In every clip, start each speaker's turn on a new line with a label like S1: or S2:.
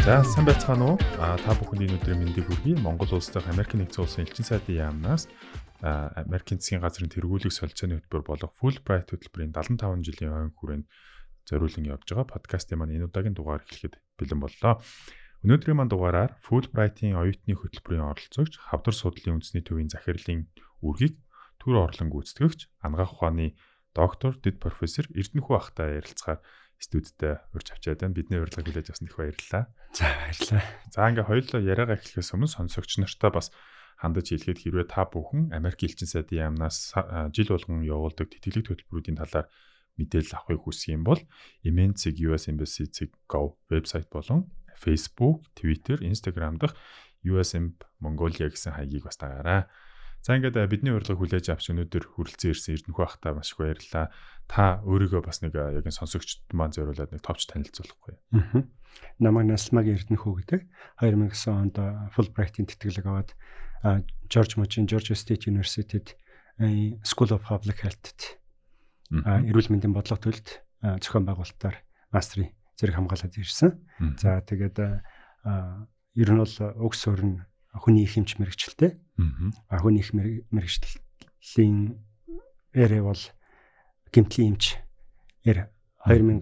S1: За сайн байцгаана уу? Та бүхэний өнөөдрийн мэндийг хүргэе. Монгол улс дахь Америк нэгдсэн улсын элчин сайдын яамнаас Америкийн засгийн газрын тэргуулийг солилцооны хөтөлбөр болох Fulbright хөтөлбөрийн 75 жилийн ойн хүрээнд зориулан явж байгаа подкастын маань энэ удаагийн дугаар эхлэхэд бэлэн боллоо. Өнөөдрийн маань дугаараар Fulbright-ийн оюутны хөтөлбөрийн оролцогч, хавдар судлалын үндэсний төвийн захирлын үргийг төр орлон гүйцэтгэгч, анагаах ухааны доктор, дэд профессор Эрдэнэхүү ахтай ярилцахаар студидтэй урьж авчаад байна. Бидний урилгыг хүлээж авсан их баярлалаа.
S2: За баярлалаа.
S1: За ингээ хоёулаа яриагаа эхлэхээс өмнө сонсогч нартаа бас хандаж хэлгээд хэрвээ та бүхэн Америк элчин сайдын яамнаас жил болгон явуулдаг тэтгэлэг хөтөлбөрүүдийн талаар мэдээлэл авахыг хүсэх юм бол MNC.US.Embassy.gov вебсайт болон Facebook, Twitter, Instagram дахь USM Mongolia гэсэн хаягийг бас дагаарай. За ингээд бидний урилгыг хүлээж авч өнөөдөр хүрэлцэн ирсэн Эрдэнэхүү ахтай маш их баярлалаа. Та өөрийгөө бас нэг яг сонсогчдод маань зориулаад нэг товч танилцуулахгүй.
S2: Намайг Насмаг Эрдэнэхүү гэдэг 2009 онд Fulbright-ийн тэтгэлэг аваад Georgia State University-д School of Public Health-д эрүүл мэндийн бодлого төлөлд зохион байгуулалтаар мастрын зэрэг хамгаалаад ирсэн. За тэгээд ер нь бол уг суурь хүний их эмч мэрэгчлээ. Хүний их мэрэгчлийн эрэ бол гэмтлийн эмч 2000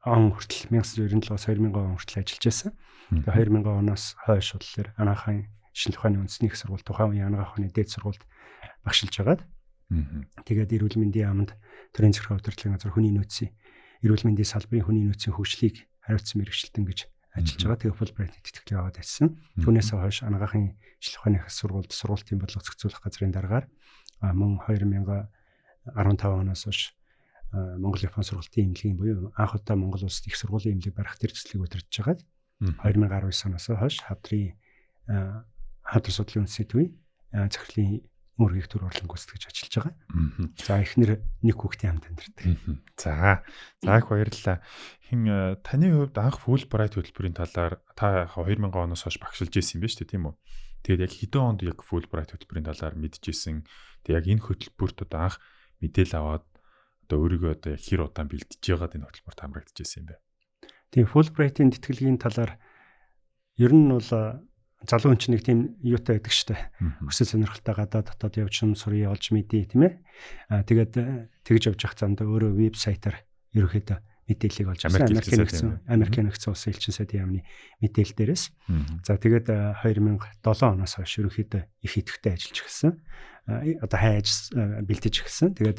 S2: он хүртэл 1997-аас 2000 он хүртэл ажиллаж байсан. Тэгээ 2000 оноос хойш болохоор анагаахын шинжлэх ухааны үндэсний их сургууль, тухайн үеийн анагаах ухааны дээд сургуульд багшилж агаад. Тэгээд эрүүл мэндийн яамд төрийн захиргаа удирдлагын газар хүний нөөцийн эрүүл мэндийн салбарын хүний нөөцийн хөгжлийг хариуцсан мэрэгчлэлтэн гэж ажиллаж байгаа. Тэгээ Fulbright тэтгэлэг аваад байсан. Түүнээс хойш анагаахын шинжлэх ухааны их сургуульд сургуулийн бодлого зохицуулах газрын дараагаар мөн 2015 оноос хойш Монгол Япон сургуулийн эмнэлгийн буюу анх удаа Монгол улсад их сургуулийн эмнэлэг барих тэр төслийг удирдах жагаад 2019 оноос хойш хавдар судлалын үндэсний төвийн захирлын мөргийг төр орлон гүйцэтгэж ажиллаж байгаа. За эхнэр нэг хүүхдийн хамт амьдардаг.
S1: За их баярлалаа. Таны хувьд анх Fulbright хөтөлбөрийн талаар та 2000 оноос хойш багшилж ирсэн юм байна шүү дээ, тийм үү? Тэгээд яг хэдэн онд яг Fulbright хөтөлбөрийн талаар мэдчихсэн. Тэгээд яг энэ хөтөлбөрт одоо анх мэдээлэл аваад одоо өөрийгөө одоо яг хэр удаан бэлтжиж байгаад энэ хөтөлбөрт хамрагдчихсэн юм бэ?
S2: Тийм Fulbright-ийн тэтгэлгийн талаар ер нь бол залуу хүн чинь нэг тийм юутай байдаг штэ. Өсөл сонирхолтой гадаад дотоод явж шум сурыг олж мэдээ тийм ээ. Тэгээд тэгж явж явах замдаа өөрөө вебсайтаар ерөөхдөө мэдээллийг олж авсан. Америкийн нэгдсэн улсын элчин сайдын яамны мэдээлэл дээрээс. За тэгээд 2007 оноос хойш ерөөхдөө их идэвхтэй ажиллаж эхэлсэн. Одоо хайж бэлдэж эхэлсэн. Тэгээд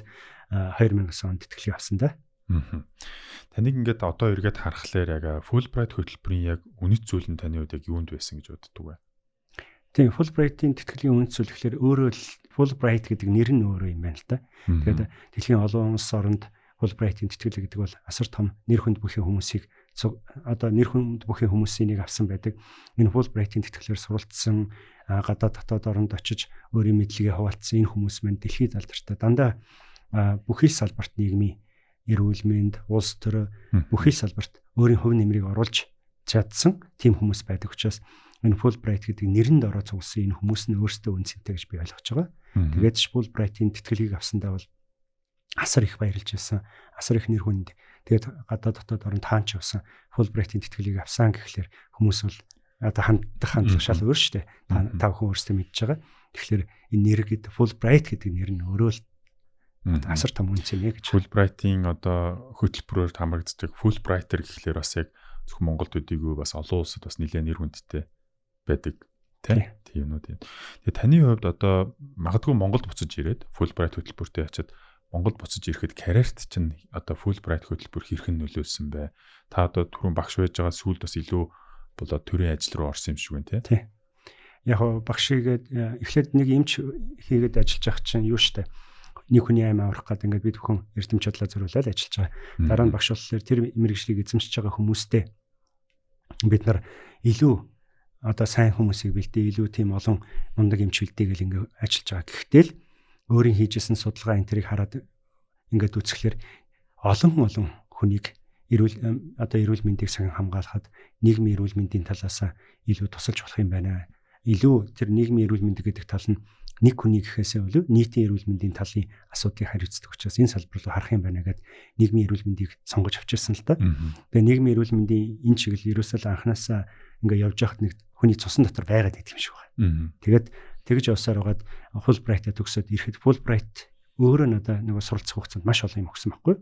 S2: 2009 онд тэтгэлэг авсан да.
S1: Таныг ингээд одоо эргээд харахаар яг Fulbright хөтөлбөрийн яг үнэт зүйл нь таны хувьд яг юунд байсан гэж боддог вэ?
S2: Тийм Fulbright-ийн тэтгэлгийн үнэт зүйл гэхээр өөрөө л Fulbright гэдэг нэр нь өөрөө юм байна л да. Тэгээд дэлхийн олон улс оронд Fulbright-ийн тэтгэлэг гэдэг бол асар том нэр хүнд бүхий хүмүүсийг одоо нэр хүнд бүхий хүмүүсийн нэг авсан байдаг. Энэ Fulbright-ийн тэтгэлгээр суралцсан гадаад дотоод оронд очиж өөрийн мэдлэгээ хуваалцсан энэ хүмүүс маань дэлхийд алдартай дандаа бүхий салбарт нийгмийн эрүүл мэнд, улс төр бүхий салбарт өөрийн хувь нэмрийг оруулж чадсан тийм хүмүүс байдаг учраас энэ Fulbright гэдэг нэрэнд ороод цугсан энэ хүмүүс нь өөрсдөө үнцэнтэй гэж би ойлгож байгаа. Тэгээд Fulbright-ийн тэтгэлгийг авсандаа бол асар их баярлж байсан. Асар их нэр хүнд. Тэгээд гадаад дотоод оронд хаанч явсан Fulbright-ийн тэтгэлгийг авсан гэхлээр хүмүүс бол одоо хандах шал өөр шүү дээ. Та бүхэн өөрсдөө мэдж байгаа. Тэгэхээр энэ нэр гэдэг Fulbright гэдэг нэр нь өөрөө л асар том үнц юм гэж.
S1: Fulbright-ийн одоо хөтөлбөрөөр хамрагддаг Fulbrighter гэхлээр бас яг зөвхөн Монголд үдийгүй бас олон улсад бас нэлээд нэр хүндтэй байдаг тийм юм уу тийм. Тэгээ таны хувьд одоо магадгүй Монголд буцаж ирээд Fulbright хөтөлбөртөө ячаад Монголд буцаж ирэхэд карьерт чинь одоо Fulbright хөтөлбөр хэрхэн нөлөөлсөн бэ? Та одоо түрүүн багш байж байгаа сүүлд бас илүү болоод төрийн ажил руу орсон юм шиг байна
S2: тийм. Яг багш хийгээд эхлээд нэг эмч хийгээд ажиллаж ах чинь юу штэ. Нэг хүний аймаа аврах гэдэг ингээд бид бүхэн эрдэмч бодлоо зориулаад ажиллаж байгаа. Дараа нь багш болохоор тэр мэрэгжлийг эзэмшиж байгаа хүмүүстэй бид нар илүү одоо сайн хүмүүсийг бэлдээ, илүү тийм олон мундаг эмч бэлдээ гэл ингээд ажиллаж байгаа. Гэхдээ л өөрийн хийжсэн судалгаа энэ тэрийг хараад ингээд үзэхлээр олон хүнийг эрүүл мэндийг сайн хамгаалахад нийгмийн эрүүл мэндийн талаас илүү тусалж болох юм байна. Илүү тэр нийгмийн эрүүл мэндийг гэдэг тал нь нэг хүний гэхээсээ илүү нийтийн эрүүл мэндийн талын асуудлыг хариуцдаг учраас энэ салбар руу харах юм байна гэдэг нийгмийн эрүүл мэндийг сонгож авчирсан л та. Тэгээ нийгмийн эрүүл мэндийн энэ чиглэл ерөөсөө анханасаа ингээ явж байхад нэг хүний цусан дотор байгаад байдаг юм шиг байна. Тэгээд тэгж явсаар байгаад Fulbright-а төгсөөд ирэхэд Fulbright өөрөө надаа нэг суралцах хугацаанд маш олон юм өгсөн байхгүй.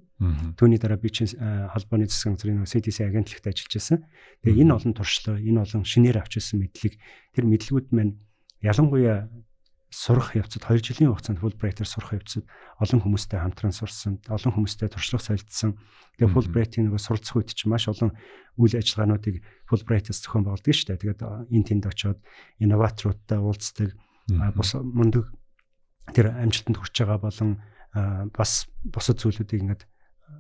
S2: Түүний дараа би чинь холбооны засгийн газрын CDC агентлагт ажиллаж байсан. Тэгээ энэ олон туршлага, энэ олон шинээр авч ирсэн мэдлэг, тэр мэдлгүүд маань ялангуяа сурах явцад 2 жилийн хугацаанд Fulbright-аар сурах явцад олон хүмүүстэй хамтран сурсан, олон хүмүүстэй туршлага солилцсон. Тэгээ Fulbright-ийн нэг суралцах үед чинь маш олон үйл ажиллагаануудыг Fulbright-аас зохион байгуулдаг шүү дээ. Тэгээд энэ тэнд очиод инноваторуудтай уулздаг, бус мундаг тэр амжилтанд хүрч байгаа болон бас бусад зүйлүүдийг ингээд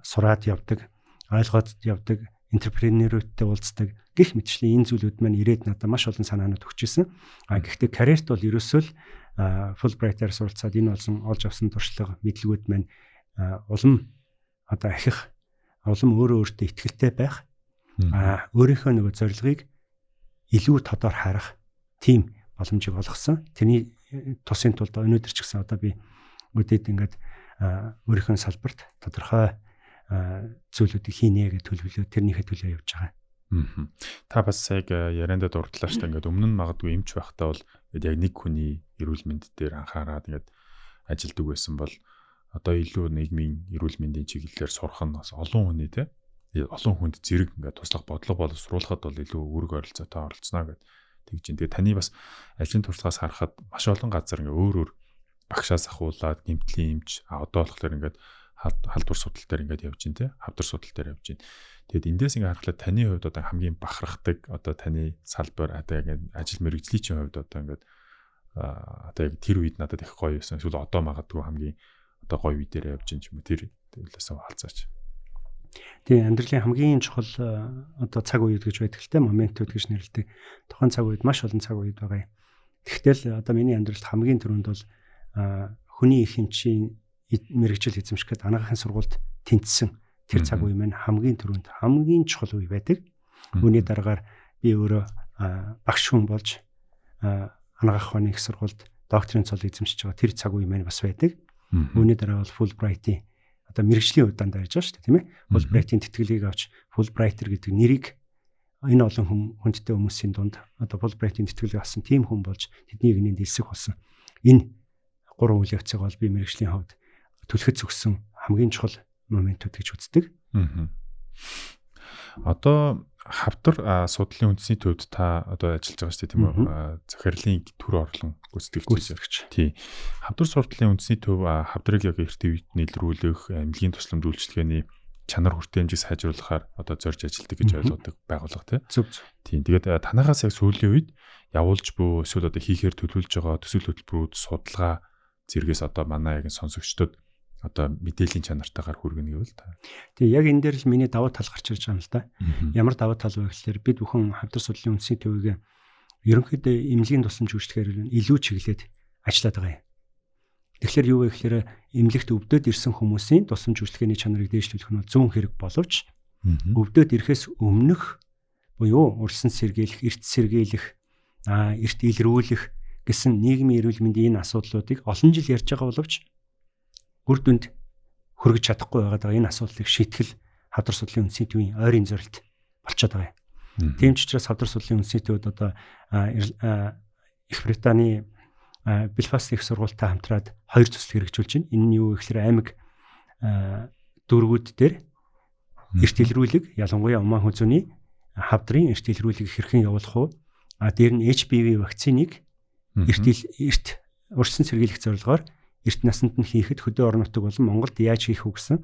S2: сураад явдаг, ойлгоод явдаг, энтерпренерүүдтэй уулздаг гэх мэтчлийн энэ зүйлүүд маань ирээд надад маш олон санаанууд өгч ирсэн. Гэхдээ карьерт бол ерөөсөө л Fulbright-аар суралцаад энэ олж авсан туршлага, мэдлэгүүд маань улам одоо ахих, улам өөрөө өөртөө ихтэй байх, өөрийнхөө нөгөө зорилгыг илүү тодор харах тийм боломжийг олгосон. Тэрний тусын тулд өнөөдөр ч гэсэн одоо би өдөөд ингээд өөрийнхөө салбарт тодорхой зүйлүүдийг хийнэ гэж төлөвлөө тэрнийхээ төлөө явж байгаа.
S1: Та бас яг яриандаа дурдлаа шүү дээ. Ингээд өмнө нь магадгүй эмч байхдаа бол яг нэг хүний эрүүл мэнд дээр анхаарал ингээд ажилдаг байсан бол одоо илүү нийгмийн эрүүл мэндийн чиглэлээр сурах нь бас олон хүний те олон хүнд зэрэг ингээд туслах бодлого боловсруулахад бол илүү үүрэг ойролцоотой оролцсноо гэдэг тэгж байна. Тэгээ таны бас ажлын туршлагаас харахад маш олон газар ингээд өөр багшаас ахуулаад гэмтлийн эмч одоо болохоор ингээд халдвар судал дээр ингээд явж байна те хавдар судал дээр явж байна. Тэгэд эндээс ингээд харахад таны хувьд одоо хамгийн бахархдаг одоо таны салбар одоо ингээд ажил мэргэжлийн чинь хувьд одоо ингээд одоо яг тэр үед надад их гоё байсан. Эсвэл одоо магадгүй хамгийн одоо гоё үе дээр явж байна ч юм уу тэр төлөөсөө хаалцаач.
S2: Тэгээ амьдралын хамгийн чухал одоо цаг үед гэж байдаг л те моментууд гэж нэрлэдэг. Тухайн цаг үед маш олон цаг үед байгаа юм. Тэгтэл одоо миний амьдралд хамгийн түрүүнд бол хүний их эмчийн мэрэгжил эзэмшгэд анагаахын сургуульд тэнцсэн тэр цаг үе маань хамгийн түрүүнд хамгийн чухал үе байдаг. Үүний дараагаар би өөрөө багш хүн болж анагаах ухааны их сургуульд докторийн цол эзэмшиж байгаа тэр цаг үе маань бас байдаг. Үүний дараа бол Fulbright-ийн одоо мэрэгжлийн хувьд дандаа ярьж байгаа шүү дээ тийм ээ. Fulbright-ийн тэтгэлгийг авч Fulbrighter гэдэг нэрийг энэ олон хүндтэй хүмүүсийн дунд одоо Fulbright-ийн тэтгэлгийг авсан тийм хүн болж тэдний гинэнд элсэх болсон. Энэ гурван үйл явцыг бол би мэрэгжлийн хувьд түлхэц өгсөн хамгийн чухал моментууд гэж үздэг.
S1: Одоо хавдар судлалын үндэсний төвд та одоо ажиллаж байгаа шүү дээ тийм үү? Захирлын төр орлон гүйцэтгэгч. Тий. Хавдар судлалын үндэсний төв хавдрыг яг эрт үед нийлрүүлэх, амьлгийн тусламж үйлчилгээний чанар хүртээмжийг сайжруулахаар одоо зорж ажилладаг гэж ойлгодог байгууллага тийм. Тийм. Тэгээд танахаас яг сүүлийн үед явуулж буй эсвэл одоо хийхээр төлөвлөж байгаа төсөл хөтөлбөрүүд судалгаа зэрэгээс одоо манай яг сонсогчдод одоо мэдээллийн чанартайгаар хүргэнэ гэвэл та.
S2: Тэгээ яг энэ дээр л миний давуу тал гарч ирж байгаа юм л да. Ямар давуу тал вэ гэхээр бид бүхэн хавдар судлалын үндэсний төвийг ерөнхийдөө эмнэлгийн тусламж үйлчлэгээр илүү чиглээд ажиллаад байгаа юм. Тэгэхээр юу вэ гэхээр эмнэлэгт өвдөд ирсэн хүмүүсийн тусламж үйлчлэгээний чанарыг дээшлүүлэх нь 100 хэрэг боловч өвдөд ирэхээс өмнөх буюу урьдчилан сэргийлэх, эрт сэргийлэх, эрт илрүүлэх гэсэн нийгмийн эрүүл мэндийн энэ асуудлуудыг олон жил ярьж байгаа боловч үр дүнд хүргэж чадахгүй байгаа энэ асуудлыг шийтгэл хавдар судлалын үндэсний төвийн ойрын зорилт болчиход байгаа юм. Тийм ч учраас хавдар судлалын үндэсний төвд одоо Их Британий Белфаст их сургуультай хамтраад 2 төсөл хэрэгжүүлж байна. Энэ нь юу гэхээр аймаг дүүргүүд дээр эрт илрүүлэг ялангуяа умаа хүзүүний хавдрын эрт илрүүлэг хэрхэн явуулах вэ? Дээр нь HPV вакциныг эрт урьдчилан сэргийлэх зорилгоор эрт наснд нь хийхэд хөдөө орон нутаг болон Монголд яаж хийх вэ гэсэн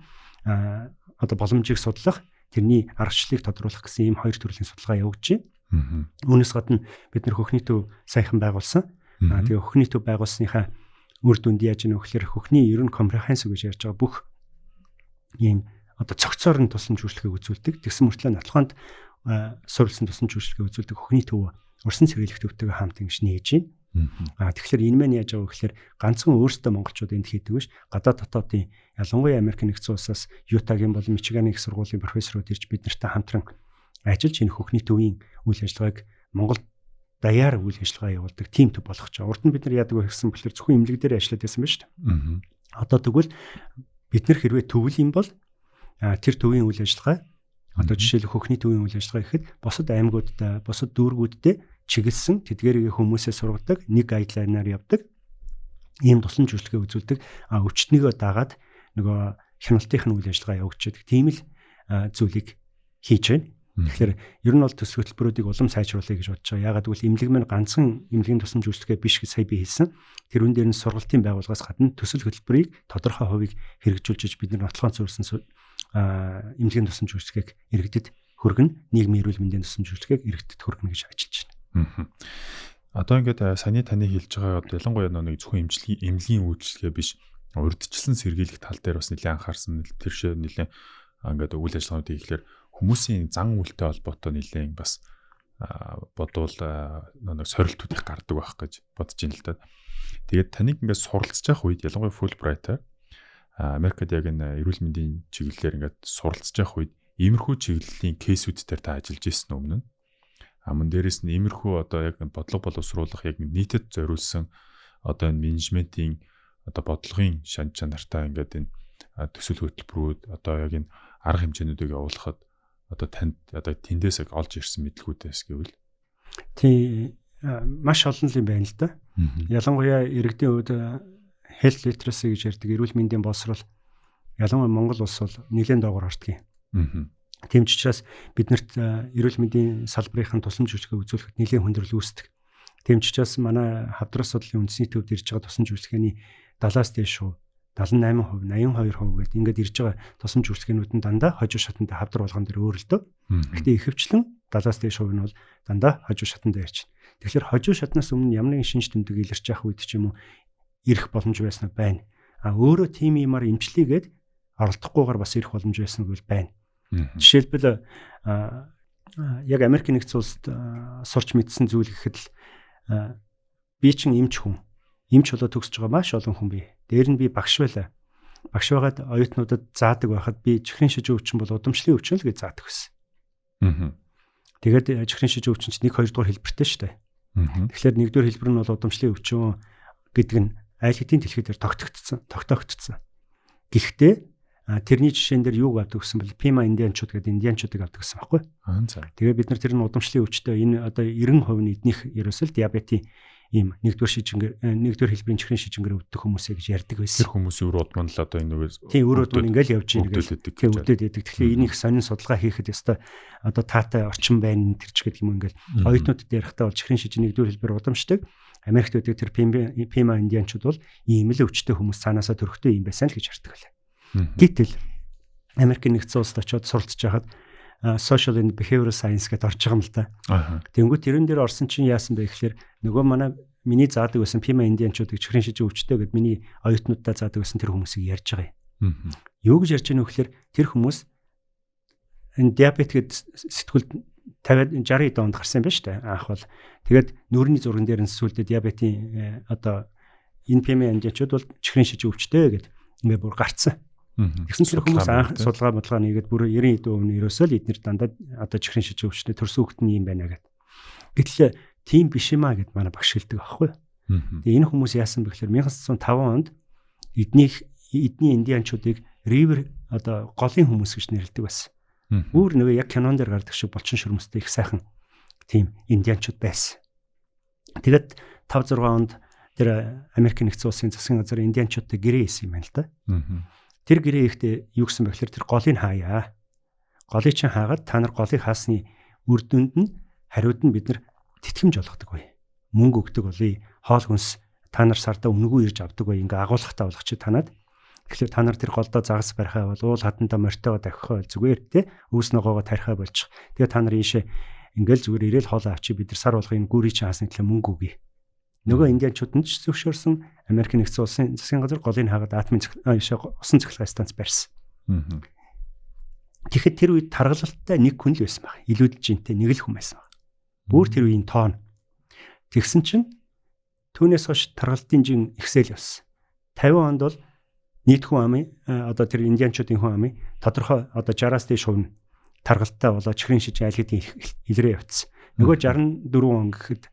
S2: одоо боломжийг судлах, тэрний аргачлалыг тодруулах гэсэн ийм 2 төрлийн судалгаа явуулж байна. Үүнээс гадна бид нэр хөхний төв саяхан байгуулсан. Тэгээ хөхний төв байгуулсныхаа үр дүнд яаж ийм вөхлөр хөхний ер нь comprehensive гэж ярьж байгаа бүх ийм одоо цогцоор нь тусламж үйлчлэгээ үзүүлдэг. Тэгсэн мөртлөө нотлохонд суурилсан тусламж үйлчлэгээ үзүүлдэг хөхний төв урьдчилан сэргийлэх төвтэйгээ хамт ингэж нээж байна. Тэгэхээр энэ маань яаж байгаа вэ гэхээр ганцхан өөрсдөө монголчууд энд хийдэг биш. Гадаад дотоодын ялангуяа Америк нэгдсэн улсаас Ютагийн болон Мичиганы их сургуулийн профессорууд ирж бид нартай хамтран ажиллаж энэ хөхний төвийн үйл ажиллагааг Монгол даяар үйл ажиллагаа явуулдаг тим төв болгож байгаа. Урд нь бид нар яадаг вэ гэсэн бохлоор зөвхөн имлэг дээр ажиллаад байсан ба шүү дээ. Одоо тэгвэл бид нар хэрвээ төвл юм бол тэр төвийн үйл ажиллагаа одоо жишээл хөхний төвийн үйл ажиллагаа гэхэд бусад аймагуудтай, бусад дүүргүүдтэй чиглэсэн тэдгээрээ хүмүүсээ сургадаг, нэг гайдлайнаар явдаг. Ийм тусламж үйлчлэгээ үзүүлдэг. Өвчтнийгөө дагаад нөгөө хяналтын үйл ажиллагаа явуулдаг. Тийм л зүйлийг хийж байна. Тэгэхээр ер нь бол төсөл хөтөлбөрүүдийг улам сайжруулъя гэж бодож байгаа. Яагаад гэвэл имлэг мань ганцхан имлэгийн тусламж үйлчлэгээ биш гэж сая би хэлсэн. Тэр үн дээр нь сургалтын байгууллагаас гадна төсөл хөтөлбөрийг тодорхой хувийг хэрэгжүүлж бид нар нотлохоон зөвлөсөн имлэгийн тусламж үйлчлэгээг иргэдэд хүргэнэ, нийгмийн эрүүл мэндийн тусламж үйлчлэгээг иргэдэд хүргэнэ гэж ажиллаж байна.
S1: Одоо ингээд саяны таны хэлж байгаа ялангуяа нэг зөвхөн имлэгийн үйлчлэгээ биш, урьдчилсан сэргийлэх тал дээр бас нэлээд анхаарсан. Тэр шиг нэлээд ингээд үйл ажиллагаануудыг ихлээр хүмүүсийн зан үйлтэй холбоотой нэлээд бас бодвол нэг сорилтууд их гардаг байх гэж бодож байна л да. Тэгээд таныг ингээд суралцж явах үед ялангуяа Fulbright-аар Америкт яг энэ эрүүл мэндийн чиглэлээр ингээд суралцж явах үед иймэрхүү чиглэлийн кейсүүд дээр та ажиллаж ирсэн өмнө мөн дээрэс нь иймэрхүү одоо яг бодлого боловсруулах яг нийтэд зориулсан одоо энэ менежментийн одоо бодлогын шан чанартай ингээд энэ төсөл хөтөлбөрүүд одоо яг энэ арга хэмжээнүүдийг явуулахад одоо танд одоо тэндээс яг олж ирсэн мэдлгүүдээс гэвэл
S2: тий маш олон юм байна л да. Ялангуяа иргэдийн хувьд health literacy гэж ярьдаг эрүүл мэндийн боловсрол ялангуяа Монгол улс бол нэлээд доогуур ордог юм. Тийм ч учраас биднэрт эрүүл мэндийн салбарын тусламж үйлчилгээ үзүүлэхэд нэлээд хүндрэл үүсдэг. Тийм ч учраас манай хавдрах судлалын үндэсний төвд ирж байгаа тусламж үйлчилгээний 70-аас дээш шүү 78%, 82% гэдэг ингээд ирж байгаа тусламж үйлчилгээнүүд нь дандаа хожуу шатанд хавдар болгон дээр өөрлөлтөө. Гэхдээ ихэвчлэн 70-аас дээш хувь нь бол дандаа хожуу шатанд ирж байна. Тэгэхээр хожуу шатнаас өмнө ямар нэгэн шинж тэмдэг илэрч явах үед ч юм уу ирэх боломж байсан байна. Өөрөө тийм юмар эмчлэгээд оролдохгүйгээр бас ирэх боломж байсан бол байна. Жишээлбэл яг Америк нэгдсэн улсад сурч мэдсэн зүйл гэхэд л би чинь эмч хүн. Эмч болоод төгсөж байгаа маш олон хүн бий. Дээр нь би багш байлаа. Багш байгаад оюутнуудад заадаг байхад би чихрийн шижүү өвчин бол удамшлын өвчин л гэж заадаг байсан. Тэгээд чихрийн шижүү өвчин чинь 1-2 дугаар хэлбэртэй шүү дээ. Тэгэхээр 1-р хэлбэр нь бол удамшлын өвчин гэдэг нь аль хэдийн дэлхийд тогтоогдсон. Гэхдээ тэрний жишээн дээр юуг авдаг гэсэн бэл Пима индианчууд гэдэг индианчуудыг авдаг гэсэн байхгүй. Тэгээ бид нар тэр нь удамшлын өвчтэй энэ одоо 90% нь эднийх ерөөсөл диабетийн ийм 1-р хэлбэрийн чихрийн шижингээр өвдөх хүмүүсээ гэж ярьдаг байсан.
S1: Тэр хүмүүсийн үр удман л одоо энэ үгээс
S2: тийм үр удман ингээл явж ийн гэж өвдөд байдаг. Тэгэхээр энийг сонин судалгаа хийхэд ёстой одоо таатай орчин байна тэр ч гэдэг юм ингээл оюутнуудад ярихтаа бол чихрийн шижин 1-р хэлбэр удамшдаг. Америкт байдаг тэр Пима индианчууд бол ийм л өвчтэй хүмүүс цаанаасаа төрөхтэй юм байсан л гэж ярьдаг байлаа. Гэтэл Америк нэгдсэн улсад очиод суралцж байхад social and behavioral science гэдээ орж байгаа юм л да. Тэнгүүт тэрэн дээр орсон чинь яасан бэ гэхээр нөгөө миний заадаг байсан Пима индианчуудыг чихрийн шижин өвчтэй гэд миний оюутнуудаа заадаг байсан тэр хүмүүсийг ярьж байгаа юм. Юу гэж ярьж байгаа нөхлөөр тэр хүмүүс энэ диабет гэд сэтгүүлд 50-60 онд гарсан юм байна шүү дээ. Анх бол тэгээд нүрийн зурган дээр нь сүлдээ диабетийн одоо энэ Пима индианчууд бол чихрийн шижин өвчтэй гэд ингээ бүр гарцсан. Тэгсэн чинь хүмүүс анх судалгаа бодлого нэгээд бүр 90% нь ерөөсөө л эднэр дандаа одоо чихрийн шижин өвчтөд төрсөн хүүхэд нь юм байна гэд. Гэтэл тийм биш юм а гэд манай багш хэлдэг аахгүй. Тэгээ энэ хүмүүс яасан бэ гэхээр 1905 онд эдний индианчуудыг ривер одоо голын хүмүүс гэж нэрлэдэг байсан. Бүр нөгөө яг кинон дээр гардаг шиг булчин шүрмэстэй их сайхан тийм индианчууд байсан. Тэгээд 5-6 онд тэр Америк нэгдсэн улсын засгийн газар индианчуудтай гэрээ хийсэн юм байна л да. Тэр гэрээ ихтэй юу гэсэн бэ гэхээр тэр голыг хаяа. Голыг чинь хаагаад та нар голыг хаасны үр дүнд нь хариуд нь бид нар тэтгэмж олгодог бай. Мөнгө өгдөг болъё. Хоол хүнс та нар сартаа үнэгүй ирж авдаг бай. Ингээ агуулгатай болгочих танаад. Тэгэхээр та нар тэр голдоо загас барихаа бол уул хатандаа морьтойгоо давхихаа зүгээр те өвс ногоогоо тарихаа болчих. Тэгээ та нар ийшээ ингээл зүгээр ирээл хоол авчи бид нар сар болгын гүрий чинь хаасны төлөө мөнгө өгье. Нөгөө индианчууд нь ч зөвшөөрсөн Америк нэгдсэн улсын засгийн газар голыг хаагаад усан цахилгаан станц барьсан. Тэгэхэд тэр үед таргалалттай нэг хүн л байсан баг. Илүүдэл жинтэй нэг л хүн байсан баг. Бүр тэр үеийн тоон. Тэгсэн чинь түүнээс хойш таргалтын жин ихсэл явсан. 50 онд бол нийт хүн амын одоо тэр индианчуудын хүн амын тодорхой одоо 60-аас дээш хувь нь таргалттай болоо чихрийн шижин аль хэдийн илрээ явцсан. Нөгөө 64 он гэхэд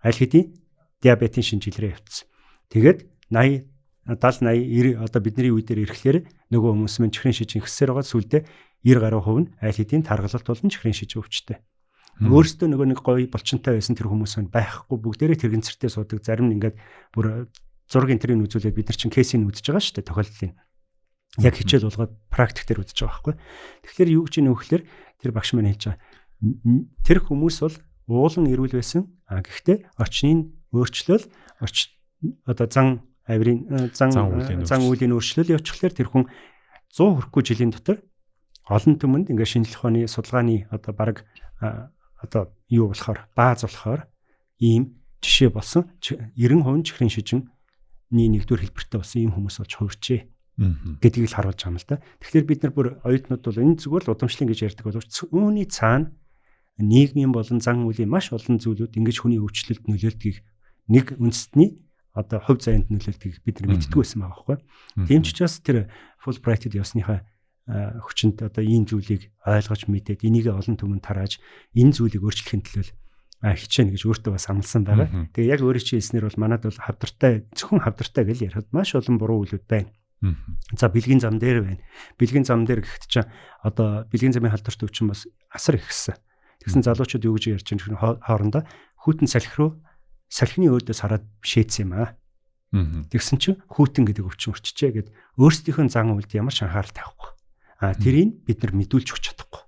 S2: аль хэдийн диабетийн шинжилгээ явуулсан. Тэгээд 80 70 80 90 одоо бидний үе дээр ирэхлээр нөгөө хүмүүс мэн чихрийн шижин ихсээр байгаа сүлдээ 90 гаруй хувь нь аль хэдийн таргалалт болон чихрийн шижин өвчтэй. Өөрөөсөө нөгөө нэг гоё булчинтай байсан тэр хүмүүс нь байхгүй бүгдээрээ тэрэгцэртэй суудаг. Зарим нь ингээд бүр зураг энтрийг үзүүлээд бид нар чинь кейсийг үзэж байгаа шүү дээ тохиолдлын. Яг хичээл болгоод практик дээр үзэж байгаа байхгүй. Тэгэхээр юу гэж нөхөхлөөр тэр багш маань хэлж байгаа. Тэр хүмүүс бол уулан эрүүл байсан. Гэхдээ орчныг өөрчлөл одоо зан үеийн өөрчлөл явуулчихлаар тэр хүн 100 хүрэхгүй жилийн дотор олон түмэнд ингээд шинжлэх ухааны судалгааны одоо баг одоо юу болохоор бааз болохоор ийм жишээ болсон 90% чихрийн шижинний нэгдүгээр хэлбэртэй болсон ийм хүмүүс болж хувирчээ гэдгийг л харуулж байгаа юм л да. Тэгэхээр бид нар бүр оюутнууд бол энэ зүгээр л удамшлын гэж ярьдаг боловч үүний цаана нийгмийн болон зан үеийн маш олон зүйлүүд ингэж хүний өвчлөлд нөлөөлдгийг нэг үндэстний одоо хувь заяанд нөлөөлдгийг бид нар мэддэг байсан байгаа байхгүй. Тийм ч учраас тэр Fulbright-д явсныхаа хүчинд одоо энэ зүйлийг ойлгож мэдээд энийг олон түмэнд тарааж энэ зүйлийг өөрчлөхийн төлөө хичээнэ гэж өөртөө бас амласан байгаа. Тэгээ яг өөрийн чинь хэлснээр бол манад бол хавдартай зөвхөн хавдартай гэж ярихад маш олон буруу үйлүүд байна. За бэлгийн зам дээр байна. Бэлгийн зам дээр гэхэд чинь одоо бэлгийн замын халдварт өвчин бас асар ихсэн. Тэгсэн залуучууд юу гэж ярьж байгаа хоорондоо хүүтэн салхи руу салхины өөдөөс хараад шээдсэн юм аа. Тэгсэн чинь хүүтэн гэдэг өвчин өрчжээ гэд өөрсдийнхөө зан үйлд ямар ч анхаарал тавихгүй. Тэрийг бид нар мэдүүлж өгч чадахгүй.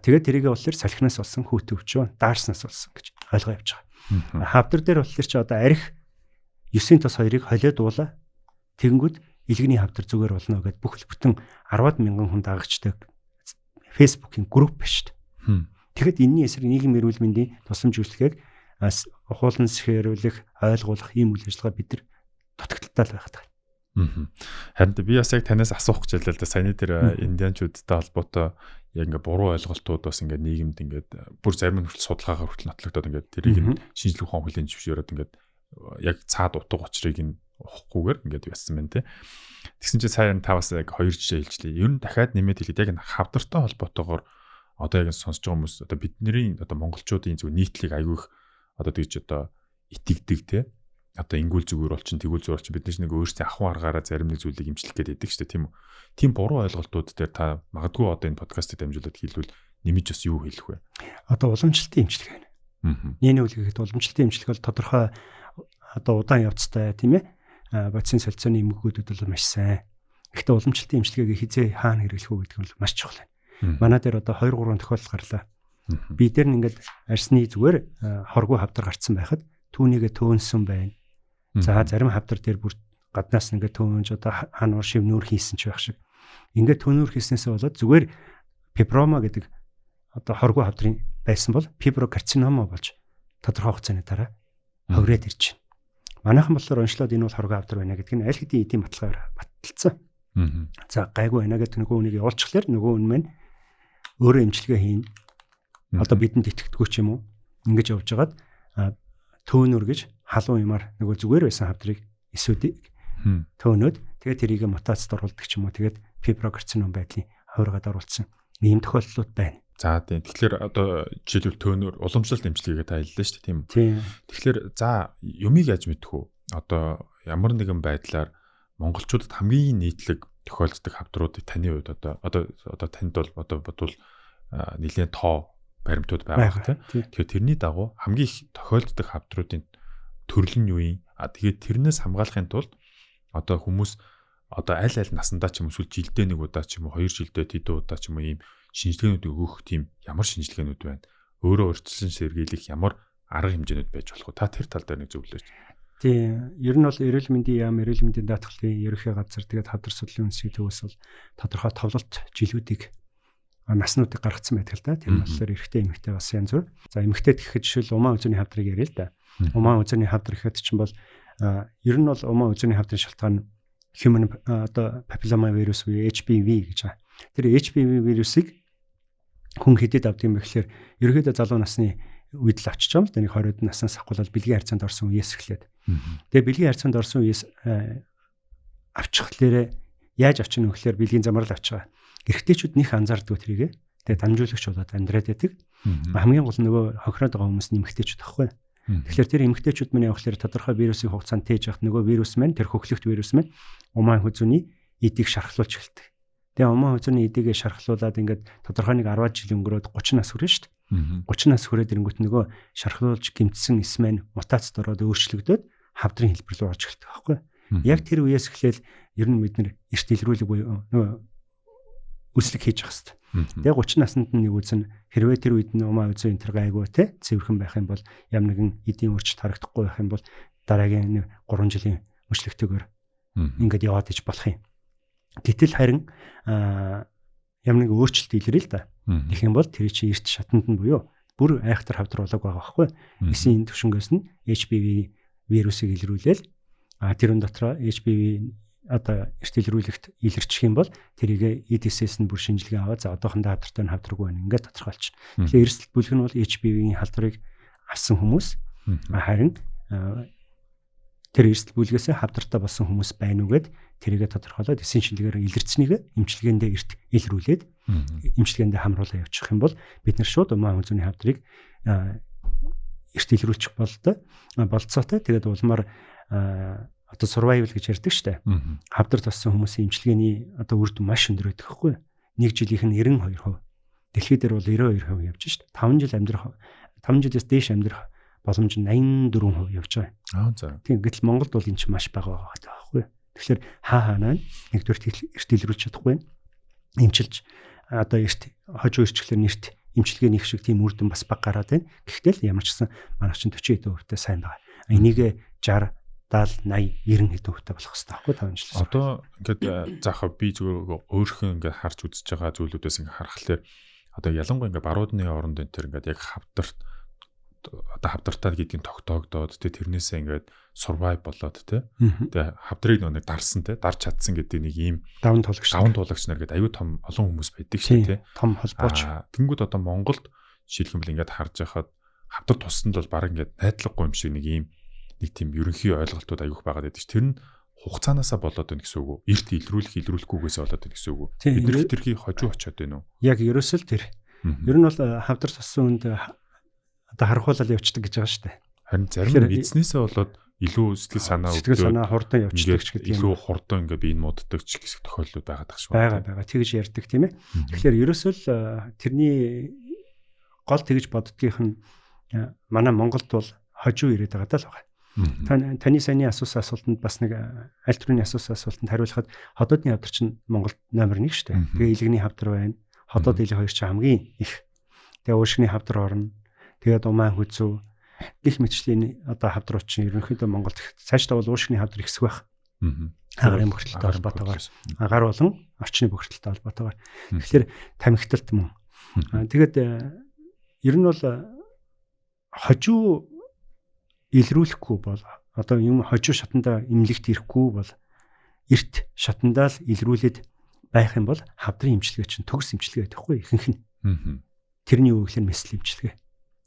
S2: Тэгээд тэрийгээ болохоор салхинаас болсон хүүтэн өвчин даарснаас болсон гэж ойлгоо явж байгаа. Хавдар дээр болохоор чи одоо арх 9-ийн тос 2-ыг холиод дуулаа. Тэгэнгүүт илгэний хавдар зүгээр болно гэд бүхэл бүтэн 10-ад мянган хүн дагагчтай Facebook-ийн групп байна шүү дээ. Тэгэхэд энэний эсрэг нийгмийн эрүүл мэндийн тусламж үйлчлэгийг ухуулан сэхэрүүлэх, ойлгуулах ийм үйл ажиллагаа бид нар дутагдaltaй л байгаад байна.
S1: Харин би бас яг танаас асуух гэж байлаа л да. Саяны тэр индианчуудтай холбоотой яг ингээ буруу ойлголтууд бас ингээ нийгэмд ингээ бүр зарим нь хүртэл судалгаагаар хүртэл нотлогдоод ингээ тэрийг нь шинжлэх ухаан хөлийн зөвшөөрөөд ингээ яг цаад утга учрыг нь ухахгүйгээр ингээ яссан байна те. Тэгсэн чинь сая та бас яг хоёр жишээ хэлжлээ. Ер нь дахиад нэмээд хэлээд яг хавдартай холбоотойгоор одоо яг сонсож байгаа хүмүүс одоо бидний одоо монголчуудын зөв нийтлэг аягүйх одоо тэгж одоо итгэдэг те. Одоо ингүүл зүгээр болчин тэгүүл зүгээр болчин бид нэг өөрсдийн ахуй аргаараа зарим нэг зүйлийг имжлэх гээд байдаг шүү дээ тийм үү. Тийм буруу ойлголтууд дээр та магадгүй одоо энэ подкастыг дамжуулаад хэлвэл нэмж бас юу хэлэх вэ?
S2: Одоо уламжлалтын имжлэг байна. Нийний үлгэхэд уламжлалтын имжлэг бол тодорхой одоо удаан явцтай тийм ээ. Бодисын солилцооны эмгэгүүдүүд бол маш сайн. Гэхдээ уламжлалтын имжлэгийг хизээ хаана хэрэглэх үү гэдэг нь маш чухал байна. Манай дээр одоо 2 3 тохиолдол гарлаа. Би дээр нь ингээд арсны зүгээр хоргүй хавдар гарцсан байхад түүнийгээ төөнсөн байна. За зарим хавдар дээр бүр гаднаас ингээд төөнж одоо хануур шивнүүр хийсэн ч байх шиг. Ингээд төөнүүр хийснээсээ болоод зүгээр фиброма гэдэг одоо хоргүй хавдрын байсан бол фиброкарцинома болж тодорхой хугацааны дараа ховрээд ирж байна. Манайхан болохоор онцлоод энэ бол хоргүй хавдар байна гэдэг нь аль хэдийн эдийн баталгаагаар баталсан. За гайгүй байна гэдэг нөгөө үнийг явуулчихлаар нөгөө хүн маань өөрөө эмчилгээ хийн. Одоо бидэнд итгэдэггүй ч юм уу ингэж явж хагаад төөнөр гэж халуун юмар нөгөө зүгээр байсан хавдрыг эсүүдийг төөнөөд тэгээд тэрийг мутацид оруулдаг ч юм уу тэгээд фиброкарцином байдлын хувиргаад оруулсан ийм тохиолдлууд байна.
S1: За тийм. Тэгэхээр одоо жишээлбэл төөнөр уламжлалт эмчилгээгээ та хэллээ шүү дээ тийм үү? Тэгэхээр за юмыг яаж мэдэх вэ? Одоо ямар нэгэн байдлаар монголчуудад хамгийн нийтлэг тохиолддог хавдруудыг таны хувьд одоо танд бол одоо бодвол нэлээд тоо баримтууд байгаа тийм. Тэгэхээр тэрний дагуу хамгийн их тохиолддог хавдруудын төрөл нь юу юм? Тэгээд тэрнээс хамгаалахын тулд одоо хүмүүс одоо аль насандаа ч юм уу эсвэл жилдээ нэг удаа ч юм уу 2 жилдээ тэдэн удаа ч юм уу ийм шинжилгээнүүд өгөх тийм ямар шинжилгээнүүд байна? Өөрөө өөрчлөн сэргийлэх ямар арга хэмжээнүүд байж болох вэ? Та тэр тал дээр нэг зөвлөөч.
S2: Тийм. Ер нь бол эрүүл мэндийн яам, эрүүл мэндийн даатгалын ерөнхий газар тэгээд хавдар судлалын үндэсний төвөөс бол тодорхой товлолт жилүүдийг наснуудыг гаргацсан байдаг л да. Тэр нь болохоор эрэгтэй эмэгтэй бас янз бүр. За эмэгтэйд гэхэд жишээл умаа үзүүний хавдрыг яриа л да. Умаа үзүүний хавдар гэхэд чинь бол ер нь бол умаа үзүүний хавдрын шалтгаан human одоо papilloma virus буюу HPV гэж байна. Тэр HPV вирусыг хүн хэдэд авдаг юм бэ гэхээр ерөөдөө залуу насны үед л авчиж байгаа юм л да. Нэг 20-од наснаас ахвал бэлгийн харьцаанд орсон үеэс эхлээд. Тэгээ бэлгийн харьцаанд орсон үеэс авчихлаарэ яаж авчих нь вэ гэхээр бэлгийн замаар л авчих. Эрэгтэйчүүд нэх анзаардгүй тэрийг. Тэгээ дамжуулагч болоод амьдраад байдаг. Хамгийн гол нөгөө хохироод байгаа хүмүүс нэмэгтэйчүүд байхгүй. Тэгэхээр тэр эмэгтэйчүүд маань явахлаар тодорхой вирусын хугацаанд тээж явахт нөгөө вирус маань тэр хөхлөгт вирус маань умаан хүзүүний эдийг шархлуулж эхэлдэг. Тэгээ умаан хүзүүний эдийг шархлуулаад ингээд тодорхой нэг 10 жил өнгөрөөд 30 нас хүрнэ шүү дээ. 30 нас хүрээд ирэнгүүт нөгөө шархлуулж гэмтсэн эс маань мутацид ороод өөрчлөгдөөд хавдрын хэлбэр рүү орж эхэлдэг байхгүй. Яг тэр үеэс эхлээл ер нь бид нар эрт илрүүлэг буюу нөгөө үслэг хийж явах хэрэгтэй. Тэгээ 30 наснд нэг үзэн хэрвээ тэр үед нь умаа үзэн энэ төр гайгүй те цэвэрхэн байх юм бол ям нэгэн эдийн өөрчлөлт харагдахгүй байх юм бол дараагийн 3 жилийн мөчлөгтэйгээр ингээд яваад иж болох юм. Гэтэл харин ям нэг өөрчлөлт илэрээ л да. Тэгэх юм бол тэр чинь эрт шатанд нь буюу бүр айхтар хавдар болоог байгаа байхгүй. Эсийн төвшнгөөс нь HPV вирусыг илрүүлээл тэрэн дотор HPV одоо эрт илрүүлэгт илэрчих юм бол тэрийг EDS-с нь бүр шинжилгээ аваад за одоохондоо хавдартай нь хавдаргүй байна ингээд тодорхойлчих. Тэгэхээр эрсдэл бүлэг нь бол HPV-ийн халдварыг авсан хүмүүс харин тэр эрсдэл бүлгээс хавдартай болсон хүмүүс байна уу гэд тэрийгэ тодорхойлоод эсийн шинжилгээгээр илэрцнийг эмчилгээндээ эрт илрүүлээд эмчилгээндээ хамруулаа явуучих юм бол бид нар шууд умаа хүзүүний хавдрыг эрт илрүүлчих болцоотой тэгээд улмаар одоо survival гэж ярьдаг штэ. Хавдар тассан хүмүүсийн эмчилгээний одоо үр дүн маш өндөр байдаг хгүй. Нэг жилийнх нь 92%. Дэлхийд дээр бол 92% явж штэ. 5 жил амьдрах 5 жилээс дээш амьдрах боломж нь 84% явж байгаа.
S3: За.
S2: Тийм гэтэл Монголд бол энэ чинь маш бага байгаа байхгүй. Тэгэхээр хаанаа нэгдүгээр эрт илрүүлж чадахгүй. Эмчилж одоо эрт хожуу ирчлэр нэрт эмчилгээний их шиг тийм үр дүн бас бага гараад байна. Гэхдээ л ямар ч гэсэн манайх чинь 40% сайн байгаа. Энийг 60 70 80 90 хэдэн хувьтай болох хэрэгтэй байхгүй 5 жилээс.
S3: Одоо ингээд заахаа би зүгээр өөрхөн ингээд харж үзэж байгаа зүйлүүдээс ингээд харахад одоо ялангуяа ингээд баруудны оронд энэ төр ингээд яг хавдарт одоо хавдартаа гэдгийг тогтоогдоод тэрнээсээ ингээд survive болоод тэгээ хавдрыг нэг дарсан дарж чадсан гэдэг нэг ийм
S2: даван туулагч
S3: нар гэдэг аюу том олон хүмүүс байдаг шээ
S2: том холбооч.
S3: Тэнгүүд одоо Монголд жишээлбэл ингээд харж байхад хавдар тусанд бол баг ингээд найдлагагүй юм шиг нэг ийм нэг тийм ерөнхий ойлголтууд аюух байгаад байдаг ш. Тэр нь хугацаанаасаа болоод байна гэсэн үг үү? Эрт илрүүлэхгүйгээсээ болоод байна гэсэн үг үү? Бид нар тэрхий хожуу очоод байна уу?
S2: Яг ерөөсөө л тэр. Ер нь бол хавдар тассан үнд одоо харахуулаад явцдаг гэж байгаа шүү дээ.
S3: Харин зарим нь эзнээсээ болоод илүү сэтгэл санаа
S2: хурдан явцдаг ч гэдэг юм.
S3: Илүү хурдан ингээ биеийг мууддаг ч гэх тохиолдол байгаад байгаа шүү.
S2: Байгаа. Тэгж ярьдаг тийм ээ. Тэгэхээр ерөөсөө л тэрний гол тэгж боддгийнх нь манай Монголд бол хожуу ирээд байгаа даа л байгаа. Таны саяны асуусан асуултанд бас нэг аль төрлийн асуусан асуултанд хариулахад ходоодны хавдар чинь Монголд номер 1 шүү дээ. Тэгээ илгэний хавдар байна. Ходоод илэг хоёр чинь хамгийн их. Тэгээ уушгины хавдар орно. Тэгээд умаан хүзүү гих мэтчлийн одоо хавдрууд чинь ерөнхийдөө Монголд цаашдаа бол уушгины хавдар ихсэх байх. Агарын бохирдолтой холбоотойгоор агаар болон орчны бохирдолтой холбоотойгоор. Тэгэхээр тамхиталт мөн. Тэгээд ер нь бол хожуу илрүүлэхгүй бол одоо юм хожуу шатандаа имлэгт ирэхгүй бол эрт шатандаа л илрүүлээд байх юм бол хавдрын эмчилгээ чинь төгс эмчилгээ байхгүй ихэнх нь. Тэрний үг л мэсэл эмчилгээ.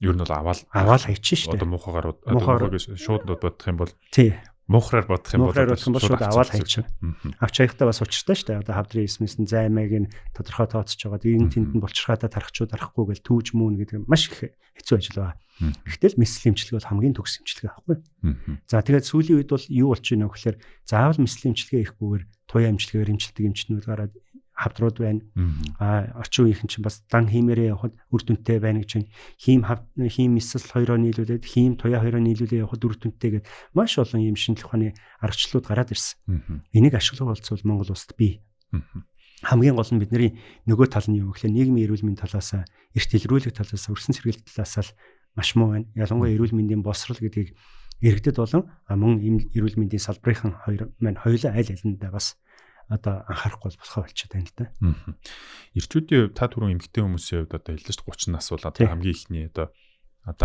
S3: Ер нь бол аваад
S2: хайчих шүү дээ.
S3: Одоо муухагаар шууд бодох юм бол
S2: тий.
S3: Муухраар бодох юм бол
S2: шууд аваад хайчих. Авч хаяхтаа бас учиртай шүү дээ. Одоо хавдрын эсмэс нь займаг нь тодорхой тооцож байгаа. Энэ тэнд нь болчихраатай тарахчууд арахгүй гэл түүж мөн гэдэг маш их хэцүү ажил байна. Гэвтэл мэсэл эмчилгээ бол хамгийн төгс эмчилгээ байхгүй. За тэгээд сүүлийн үед бол юу болчих вэ гэхээр заавал мэсэл эмчилгээ ирэхгүйгээр туяа эмчилгээгээр эмчилдэг эмчнүүд гараад хавдрууд байна. Орчин үеийнхэн чинь бас дан хиймээрээ явахад үр дүнтэй байна гэж байна. Хийм мэсэл 2-оо нийлүүлээд хийм туяа 2-оо нийлүүлээ явахад үр дүнтэй гэдэг маш олон юм шинжлэх ухааны аргачлалууд гараад ирсэн. Энийг ашиглах болцвол Монгол улсад бий. Хамгийн гол нь бидний нөгөө тал нь юу гэхээр нийгмийн эрүүл мэндийн талаас, эрт илрүүлэх талаас, өрсөн сэргээлт талаас л маш муу байна. Ялангуяа эрүүл мэндийн боловсрол гэдгийг иргэдэд болон мөн эрүүл мэндийн салбарын хоёр маань хоёулаа аль алиндаа бас одоо анхаарахгүй болохоо болчиход байна л да.
S3: Ирчүүдийн хувьд та түрүүн эмэгтэй хүмүүсийн хувьд одоо хэлж 30 нас бол одоо хамгийн ихний одоо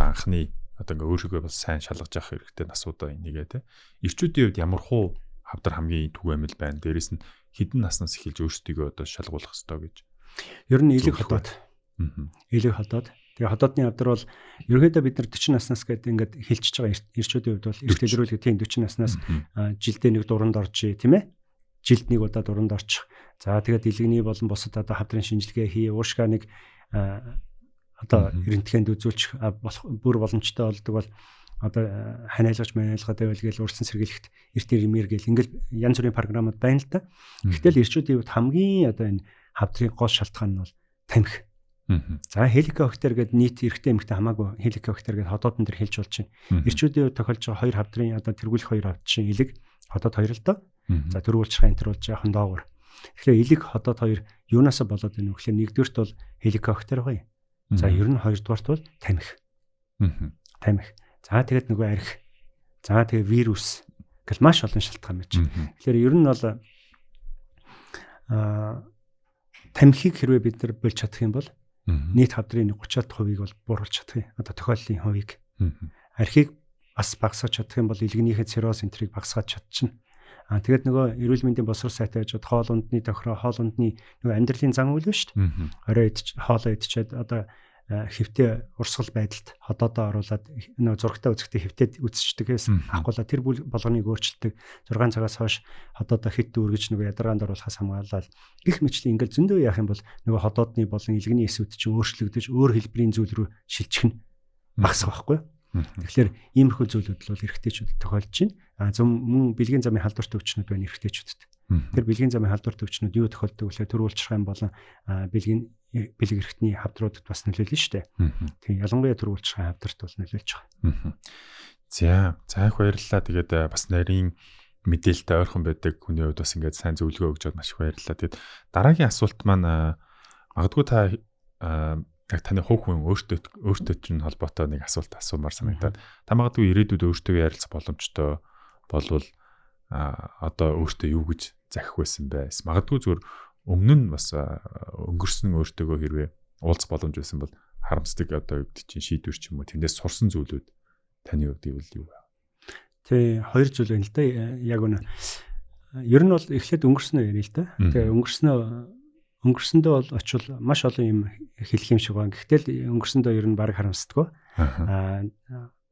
S3: анхны одоо ингээ өөрийгөө бас сайн шалгаж авах хэрэгтэй насуудаа нэгээ те. Ирчүүдийн хувьд ямар хуу хавдар хамгийн түгээмэл байна. Дээрээс нь хэдэн наснаас эхэлж өөрсдийгөө одоо шалгуулах хэрэгтэй гэж.
S2: Ер нь элэг ходоод. Элэг ходоод. Тэгээ ходоодны хавдар бол ерөнхийдөө бид нар 40 наснаас гэдэг ингээд хэлчихэж байгаа ирчүүдийн хувьд бол эрт илрүүлэх тийм 40 наснаас жилдээ нэг дуранд орж тийм ээ. Жилд нэг удаа дуранд орчих. За тэгээд илгэний болон бусад одоо хавдрын шинжилгээ хий, уушгаа нэг одоо рентгенд үзүүлчих бүр боломжтой болдог бол одоо ханиалгаж байвал гээл урьдсан сэргийлэхт эрт ирмээр гээл ингээл янз бүрийн програмууд байна л да. Гэтэл эрчүүдийн хувьд хамгийн одоо энэ хавдрын гол шалтгаан нь бол тамхи. За хеликобактер гэдэг нийт эрэгтэй эмэгтэй хамаагүй хеликобактер гэдэг ходоодон дээр хэлж болж байна. Эрчүүдийн хувьд тохиолж байгаа хоёр хавдрын одоо тэргүүлэх хоёр хавд чинь элэг ходоод хоёр л доо. За тэргүүлчих энэ төр бол жоохон доогор. Тэгэхээр элэг ходоод хоёр юунаасаа болоод байна вэ гэхээр нэгдүгээрт бол хеликобактер гоё. За ер нь хоёрдугаарт бол тамхи. Тамхи. За тэгээд нөгөө арх. За тэгээд вирус гэл маш олон шалтгаан байж. Тэгэхээр ер нь бол тамхиг хэрвээ бид нар болж чадах юм бол нийт хавдрын 30% бол бууруулж чадах юм. Одоо тохиоллын хувийг. Архийг бас багасгаж чадах юм бол илгнийхээ цирроз энтрийг багасгаж чадчихна. Тэгээд нөгөө эрүүл мэндийн боловсрол сайтай байж хоол ундны тохироо хоол ундны нөгөө амьдралын зан үйл шүү дээ. Орой хоолоо идчихэд одоо хэвтэй урсгал байдалд ходоодоо оруулаад нөгөө зурагтаа үзэхдээ хэвтээд үзчихдэгээс ахгүйла тэр болгоныг өөрчилдөг 6 цагаас хойш ходоодоо хит дүүргэж нөгөө ядаргаанд оруулахаас хамгаалаад гих мэтчлийн ингээл зөндөө яах юм бол нөгөө ходоодны болон илгэний эсүүд чинь өөрчлөгдөж өөр хэлбэрийн зүйл рүү шилжих нь багасах байхгүй. Тэгэхээр иймэрхүү зүйлүүд бол эрэгтэйчүүдэд тохиолдож байна. Мөн бэлгийн замын халдварт өвчнүүд байна эрэгтэйчүүдэд. Тэр бэлгийн замын халдварт өвчнүүд юу тохиолддог вэ? Төрүүлчрахын болон бэлэг эрэгтний хавдруудад бас нөлөөлнө шүү дээ. Тийм ялангуяа төрүүлчрахын хавдарт бол нөлөөлж байгаа.
S3: За их баярлалаа. Тэгээд бас нарийн мэдээлэлтэй ойрхон байдаг хүний хувьд бас ингээд сайн зөвлөгөө өгч маш их баярлалаа. Тэгээд дараагийн асуулт маань магадгүй та яг таны хувь хүн өөртөө чинь холбоотой нэг асуулт асуумаар санагдаад та магадгүй ирээдүйд өөртөө ярилцах боломжтой болвол одоо өөртөө юу гэж захих байсан бэ? Магадгүй зүгээр өмнө нь бас өнгөрсөн өөртөөгөө хэрвээ уулзах боломж байсан бол харамсдаг одоо юу чинь шийдвэр ч юм уу тэндээс сурсан зүйлүүд таны хувьд юу вэ?
S2: Тэ хоёр зүйл байна л да. Яг үнэ. Ер нь бол эхлээд өнгөрснөө ярил л да. Тэгээ өнгөрсөндөө бол очвол маш олон юм хэлэх юм шиг байна. Гэхдээ өнгөрсөндөө ер нь баг харамсдаггүй.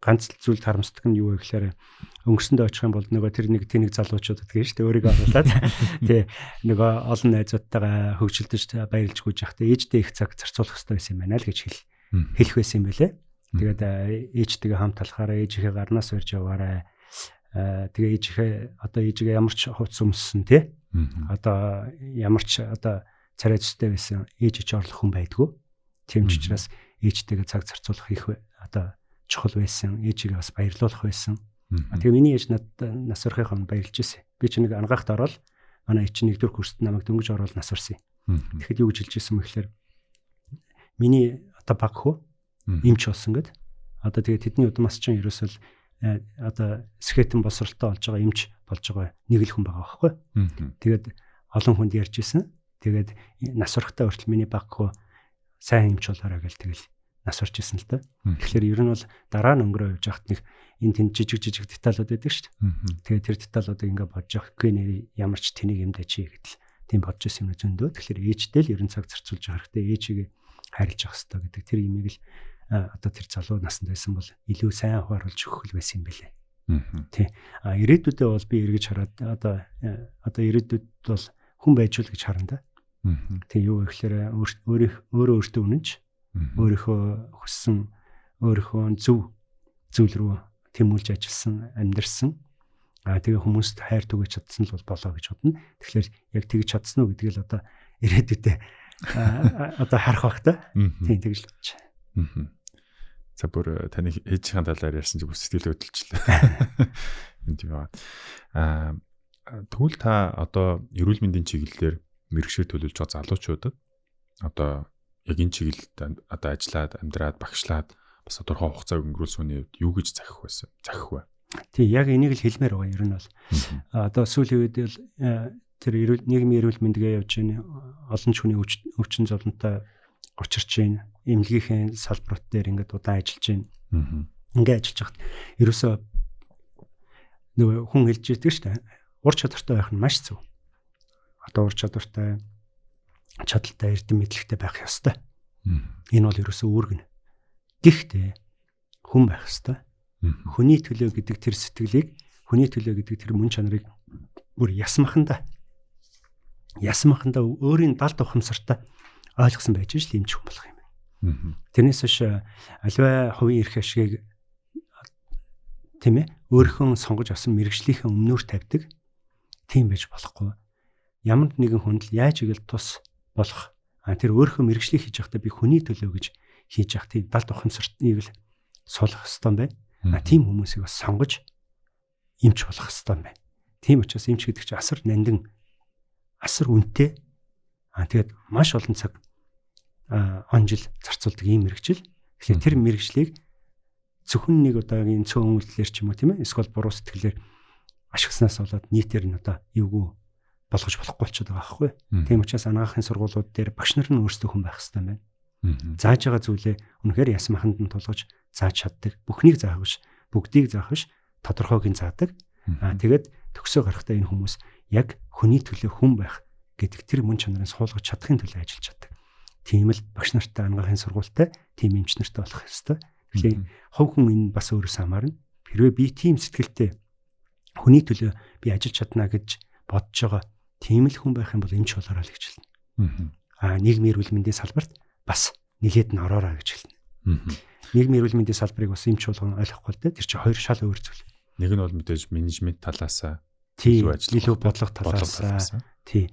S2: Ганц зүйлд харамсдаг нь юу вэ гэхээр өнгөрсөндөө очих юм бол нөгөө тэр нэг залуучуудад гэж шүү дээ өөрийгөө оруулаад тий нөгөө олон найзуудтайгаа хөгжилдөж баярлж гүйж явахдаа ээждээ их цаг зарцуулах хэрэгтэй байсан юм байна л гэж хэлэх байсан юм байлээ. Тэгээд ээжтэйгээ хамт талахаараа ээжийнхээ гарнаас урьж яваарай. Тэгээ ээжигээ ямар ч хувцс өмссөн тий одоо ямар ч одоо царай зүстэй байсан ээж ч орлох хүн байдгүй. Тийм ч учраас ээжтэйгээ цаг зарцуулах их одоо чухал байсан. Ээжигээ бас баярлуулах байсан. Тэгээ миний ээж надад нас орохын баярлж ирсэн. Би ч нэг ангахт ороод манай ээж чинь 1-р курст намайг дөнгөж оруулаад нас орсон юм. Тэгэхэд юу гэж хэлж ирсэн бэ гэхээр миний одоо баг хөө эмч болсон гэд. Одоо тэгээ тэдний удмаас чинь ерөөсөл одоо скетэн босролтой болж байгаа эмч болж байгаа нэг л хүн байгаа байхгүй. Тэгээд олон хүнд ярьж ирсэн. Тэгээд нас орохтой хүртэл миний баг хөө сайн эмч болоорой гэл тэгэл нас орж исэн л та. Тэгэхээр ер нь бол дараа нь өнгөрөө явж хахад нэг энэ тэнд жижиг деталууд байдаг шүү дээ. Тэгээд тэр деталуудыг ингээ бодож явахгүй нэр ямар ч тэнийг юмдаа чи гэдэл тийм бодож исэн юм зөндөө. Тэгэхээр ээжтэй л ер нь цаг зарцуулж байгаа хэрэгтэй ээжигээ хайрлаж явах хэрэгтэй гэдэг тэр имийг л одоо тэр залуу насанд байсан бол илүү сайн хуваруулж өгөх л байсан юм бэлээ. Тий. Ирээдүйдээ бол би эргэж хараад одоо ирээдүйд бол хүн байж л гэж харна да. Тий юу гэхээр өөртөө үнэнч өөрийнхөө хүссэн өөрийнхөө зүйл рүү тэмүүлж ажилласан амьдэрсэн тэгээ хүмүүст хайр түгэж чадсан л болоо гэж бодно. Тэгэхээр яг тэгж чадсан уу гэдгийг л одоо ирээдүйдээ одоо харах бах та. Тийм тэгж л бодож байна.
S3: За бүр таны ээжийн талаар ярьсан чи бүр сэтгэл хөдлөлчлээ. Энд тийм байна. Тэгвэл та одоо эрүүл мэндийн чиглэлээр мэргэшээр төлөвлөж байгаа залуучуудад одоо яг энэ чиглэлд одоо ажиллаад амьдраад багшлаад бас тодорхой хугацааг өнгөрүүлсэн хүний хувьд юу гэж захих вэ?
S2: Тий, яг энийг л хэлмээр байгаа ер нь бол. Одоо сүүлийн үед л тэр нийгмийн эрүүл мэндгээ явж байна. Олон ч хүний өвчин зовлонтой учирч байна. Эмнэлгийнхээ салбарт дээр ингээд удаан ажиллаж байна. Ингээд ажиллаж хахад ерөөсөө нөгөө хүн хэлж идэг шүү дээ. Ур чадвартай байх нь маш зөв. Одоо ур чадвартай чадaltaй эрдэм мэдлэгтэй байх ёстой. Энэ бол ерөөсөө үүргэн. Гэхдээ хүн байх ёстой. Хүний төлөө гэдэг тэр сэтгэлийг, хүний төлөө гэдэг тэр мөн чанарыг бүр ясмаханда өөрийн далд ухамсартай ойлгосон байж л эмч хүн болох юм байна. Тэрнээс биш аливаа хувийн эрх ашигыг Тийм ээ. Өөрийнхөө сонгож авсан мэрэгжлийнхээ өмнөөр тавьдаг. Тийм байж болохгүй. Ямар нэгэн хүнд л яаж игэл тус болох. Тэр өөрийнхөө мэрэгжлийг хийж явахдаа би хүний төлөө гэж хийж явах тийм далд ухамсартыг л суулгах хэрэгтэй байна. Тийм хүмүүсийг бас сонгож эмч болох хэрэгтэй байна. Тийм учраас эмч гэдэг чинь асар нандин, асар үнэтэй. Тэгээд маш олон цаг он жил зарцуулдаг ийм мэрэгжил. Тэгэхээр тэр мэрэгжлийг зөвхөн нэг удаагийн цөөн үйлдэлэр ч юм уу тийм ээ, эсвэл буруу сэтгэлээр ашигласнаас болоод нийтээр нь одоо эвгүй болгож болохгүй болчиход байгаа байхгүй. Тийм учраас анагаахын сургуулиуд дээр багш нар нь өөрсдөө хүн байх хэрэгтэй байна. Зааж байгаа зүйлээ үнэхээр яс маханд нь тулгаж зааж чаддаг. Бүхнийг заах биш, бүгдийг заах биш, тодорхойг нь заадаг. Тэгээд төгсөө гарахтаа энэ хүмүүс яг хүний төлөө хүн байх гэдэг тэр мөн чанарыг суулгаж чадахын төлөө ажиллаж чаддаг. Тийм л багш нартай анагаахын сургуультай, тийм эмч нартай болох ёстой. Тэгэхээр хов хүн энэ бас өөрөөсөө хамаарна. Хэрвээ би тийм сэтгэлтэй хүний төлөө би ажиллаж чадна гэж бодож байгаа тийм л хүн байх юм бол эмч болоорой л гэж хэлнэ. Нийгмийн эрүүл мэндийн салбарт бас нилээд нь ороорой гэж хэлнэ. Нийгмийн эрүүл мэндийн салбарыг бас эмч болгон ойлгохгүй л дээ. Тэр чинь хоёр шал өөр зүйл.
S3: Нэг нь бол мэдээж менежмент талаасаа
S2: илүү бодлого талаасаа тий.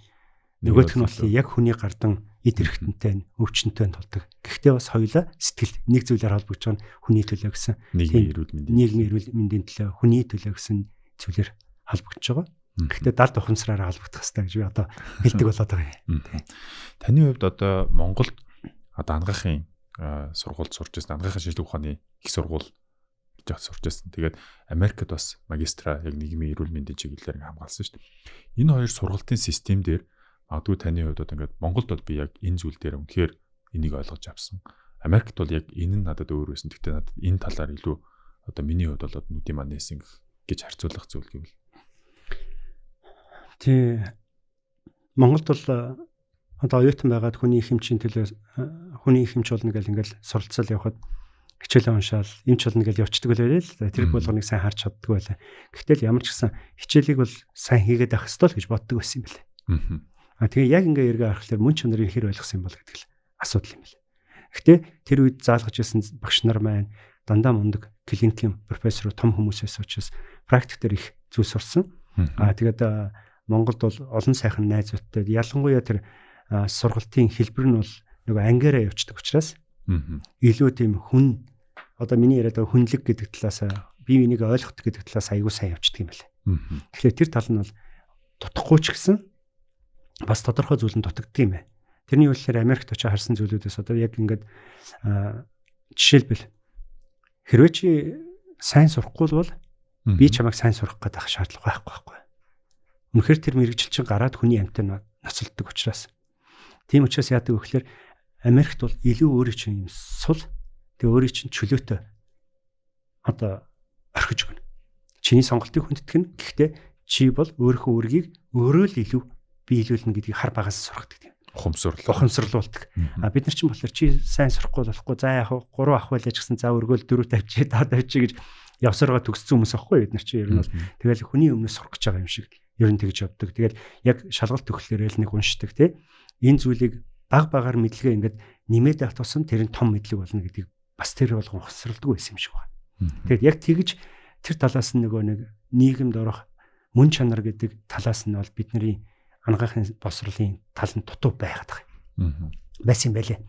S2: Нөгөөх нь бол яг хүний гардан эд эрхтэнтэй өвчнөтэй тулдаг. Гэхдээ бас хоёулаа сэтгэл нэг зүйлээр холбогдож байгаа нь хүний төлөө гэсэн нийгмийн эрүүл мэндийн төлөө хүний төлөө гэсэн зүйлээр холбогдож байгаа. Гэхдээ далд ухамсараараа холбогдох хэрэгтэй гэж би одоо хэлдэг болоод байгаа юм.
S3: Таны хувьд одоо Монголд одоо анагаахын сургуульд сурч байсан, анагаахын шинжилгээ ухааны их сургууль гэж сурч байсан. Тэгээд Америкт бас магистра яг нийгмийн эрүүл мэндийн чиглэлээр хамгаалсан шүү дээ. Энэ хоёр сургалтын систем дээр магадгүй таны хувьд одоо ингээд Монголд бол би яг энэ зүйл дээр үнэхээр энийг ойлгож авсан. Америкт бол яг энэ нь надад өөр байсан. Гэхдээ надад энэ талаар илүү одоо миний хувьд бол нүдийн маань нээсэн гэж харьцуулах зүйл гэвэл.
S2: Тий. Монголд бол одоо оюутан байгаад хүний их эмчийн төлөө хүний их эмч болно гэл ингээл суралцал явахад хичээлээ уншаал эмч болно гэл явцдаг байлээ л. Тэр болгоныг сайн харж чаддаг байлаа. Гэхдээ ямар ч гэсэн хичээлийг бол сайн хийгээд авах ёстой л гэж боддог байсан юм билээ. Тэгээ яг ингээ эргээ харахаар мөн чанарыг хэр ойлгосон юм бол гэдэг л асуудал юм билээ. Гэхдээ тэр үед заалгаж ирсэн багш нар маань дандаа мундаг клиникийн профессор том хүмүүс байсан учраас практик дээр их зүйл сурсан. Тэгээд Монголд бол олон сайхан найзуудтай ялангуяа тэр сургалтын хэлбэр нь бол нөгөө ангиараа явцдаг учраас илүү тийм хүн одоо миний яриад байгаа хүнлэг гэдэг талаас бие биенийг ойлгох гэдэг талаас аягүй сайн явцдаг юм байна. Тэгэхээр тэр тал нь бол дутхгүй ч гэсэн бас тодорхой зүйл нь дутагддаг юм байна. Тэрний үйлчлэр Америкт очиж харсан зүйлүүдээс одоо яг ингээд жишээлбэл хэрвээ чи сайн сурахгүй бол би чамайг сайн сурах гэдэг шаардлага байхгүй. Үнэхээр тэр мэрэгжил чинь гараад хүний амьтад ноцолдог учраас. Тийм учраас яадаг вэ гэхээр Америкт бол илүү өөрийн чинь юм сул тэгээ өөрийн чинь чөлөөтэй одоо орхиж өгнө. Чиний сонголтыг хүндтгэн. Гэхдээ чи бол өөрийнхөө үргийг өөрөө л илүү биелүүлнэ гэдгийг хар багаас сурахдаг тийм. Ухамсарлуулдаг. Бид нар чинь болохоор чи сайн сурахгүй болохгүй за яг 3 ах байлаа ч гэсэн за өргөөл 4 тавьчих даа тавьчих гэж явсараа төгссөн хүмүүс аахгүй бид нар чи ер нь бол тэгэл хүний өмнө сурах гэж байгаа юм шиг ер нь тэгж явдаг. Тэгэл яг шалгалт төгслөөрөө л нэг уншдаг тийм. Энэ зүйлийг баг багаар мэдлэгээ ингээд нэмээд авах тусам тэр нь том мэдлэг болно гэдгийг бас тэр болгон ухамсарладаг байсан юм шиг байна. Тэгэд яг тэгж тэр талаас нь нөгөө нэг нийгэмд орох мөн чанар гэдэг талаас нь бол бидний анагаахын босрлын тал нь дутуу байгаад байгаа. Байсан юм байлээ.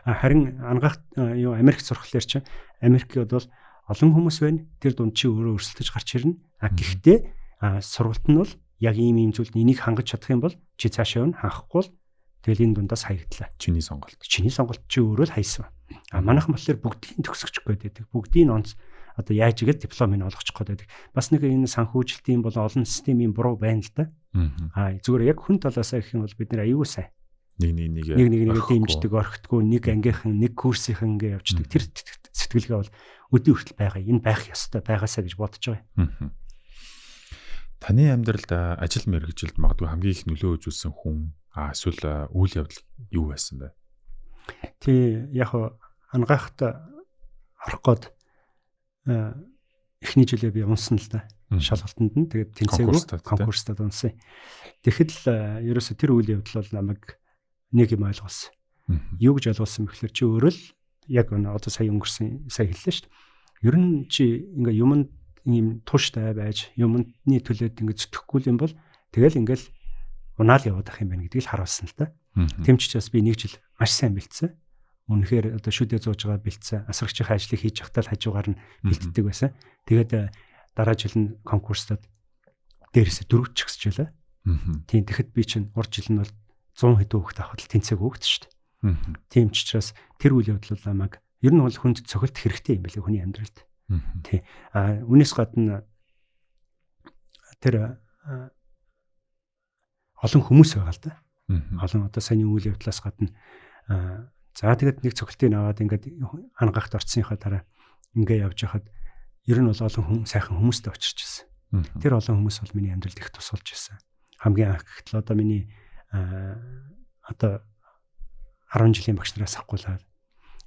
S2: Харин анагаах Америк сурхлаар чинь Америкт бол олон хүмүүс байна. Тэр дунд чи өөрөө өрсөлдөж гарч ирнэ. Гэхдээ сургалт нь бол яг ийм зүйлд энийг хангаж чадах юм бол чи цаашаа явна. Хангахгүй бол тэгэл энэ дундаас хаягдлаа. Чиний сонголт чи өөрөө л хайсан. Манайхан болохоор бүгдийг төгсгөж гээд байдаг. Бүгдийг онц одоо яаж игээд дипломыг олгочих гээд байдаг. Бас нэг энэ санхүүжилтийн болон олон системийн буруу байна л да. Зүгээр яг хүн талаасаа гэх юм бол бид нэр аюул сайн. Нэг дэмждэг орхитгүй нэг ангийнхан нэг курсийнхан ингэ явждаг. Тэр сэтгэлгээ бол өдөө хүртэл байгаа. Энэ байх ёстой байгаасаа гэж бодож байгаа юм.
S3: Таны амьдралд ажил мэргэжилд магадгүй хамгийн их нөлөө үзүүлсэн хүн эсвэл үйл явдал юу байсан бэ?
S2: Тий яг анагаахт орох гээд эхний жилээ би унсан л да. Шалгалтанд нь тэгээд тэнцээгүй конкурстад унсан. Тэгэхэд л ерөөсө тэр үйл явдал бол намайг нэг юм ойлгуулсан. Юу гэж ойлгуулсан бэхлээр чи өөрөө л яг одоо сая өнгөрсөн сая хэллээ шүү дээ. Ер нь чи ингээ юмд ийм тууштай байж юмны төлөөд ингээд зүтгэхгүй юм бол тэгэл ингээд унаал яваад ах юм байна гэдгийг л харуулсан л та. Тэмч бас би 1 жил маш сайн бэлдсэн. Үнэхээр одоо шүдэ зууж байгаа бэлдсэн. Асрагчийн ажлыг хийж явахдаа л хажуугаар нь бэлддэг байсан. Тэгээд дараа жил нь конкурстад дээрээсээ 4 ч гисчихлээ. Тийм тэгэхэд би чинь урд жил нь бол 100 хэдэн хүүхэд авахд л тэнцээг өгдөө шүү дээ. Тийм ч учраас тэр үйл явдал намайг ер нь бол хүнд цохилт хэрэгтэй юм билээ хүний амьдралд. Тий. Үүнээс гадна тэр олон хүмүүс байгаа л да. Олон одоо саяны үйл явдлаас гадна за тэгээд нэг цохилтыг аваад ингээд хангахт орцсныхаа дараа ингээд явж хахад ер нь бол олон сайхан хүмүүстэй очирч ирсэн. Тэр олон хүмүүс бол миний амьдралд их тусалж ирсэн. Хамгийн анх гэтэл одоо миний одоо 10 жилийн багш нараас ахгуулаад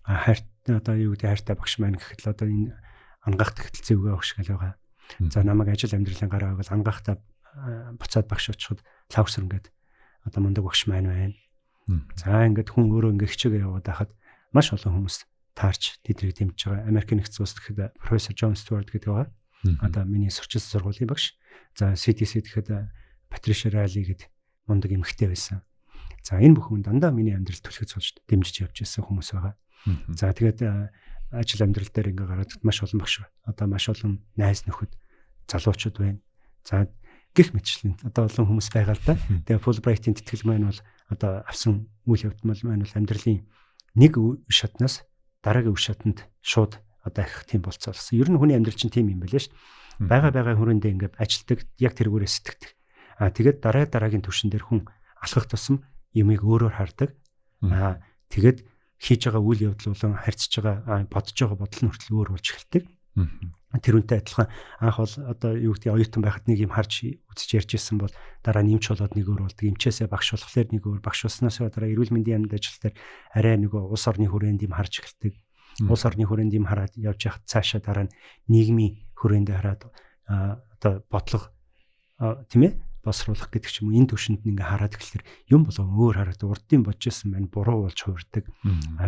S2: хайрт одоо юу гэдэг хайртай багш маань гэхэд одоо энэ ангахт гэтэл зэвгээ багш гэл байгаа. За намайг ажил амьдралын гараа байвал ангахтаа буцаад багш очиход лавсэр ингээд одоо мундаг багш маань байна. За ингээд хүн өөрөө ингээд хичээгээ яваад байхад маш олон хүмүүс таарч тэднийг дэмжиж байгаа. Америк нэгдсэн улс гэхэд профессор Джон Стюарт гэдэг байгаа. Одоо миний сурчилсан сургуулийн багш. За CDC гэхэд Патришиа Райли гэдэг мундаг эмэгтэй байсан. За энэ бүхэн дандаа миний амьдралд түлхэж суулж дэмжиж явж байсан хүмүүс байгаа. За тэгээд ажил амьдрал дээр ингээ гараад маш олон багш одоо маш олон найз нөхөд залуучууд байна. За гих мэтчлэн одоо олон хүмүүс байгаа л да. Тэгээ Fulbright-ийн тэтгэл маань бол одоо авсан үйл явдал маань бол амьдралын нэг шатнаас дараагийн үе шатанд шууд одоо их тийм болцоо болсон. Ер нь хүний амьдрал чинь тийм юм байлээ ш. Бага хүрээндээ ингээ ажилтдаг яг тэргүүрээ сэтгэдэг. Тэгээд дараагийн түвшин дээр хүн алхах тусам юмыг өөрөөр хардаг. Тэгээд хийж байгаа үйл явдал болон харьцаж байгаа бодож байгаа бодол нь хүртэл өөр болж эхэлдэг. Тэрүүнтэй адилхан анх бол одоо юу гэдэг оюутан байхад нэг юм харж үзэж ярьж ирсэн бол дараа нь эмч болоод нэг өөр болдог. Эмчээсээ багш болохоор нэг өөр, багш болсноос дараа эрүүл мэндийн яамд ажиллахаар арай нөгөө улс орны хүрээнд юм харж эхэлдэг. Улс орны хүрээнд юм хараад явж яхад цаашаа дараа нь нийгмийн хүрээндээ хараад одоо бодлого тийм ээ босруулах гэдэг ч юм уу энэ төвшөнд ингээ хараад эхлэхээр юм болон өөр хараад урдын бодож исэн байна буруу болж хуурдаг.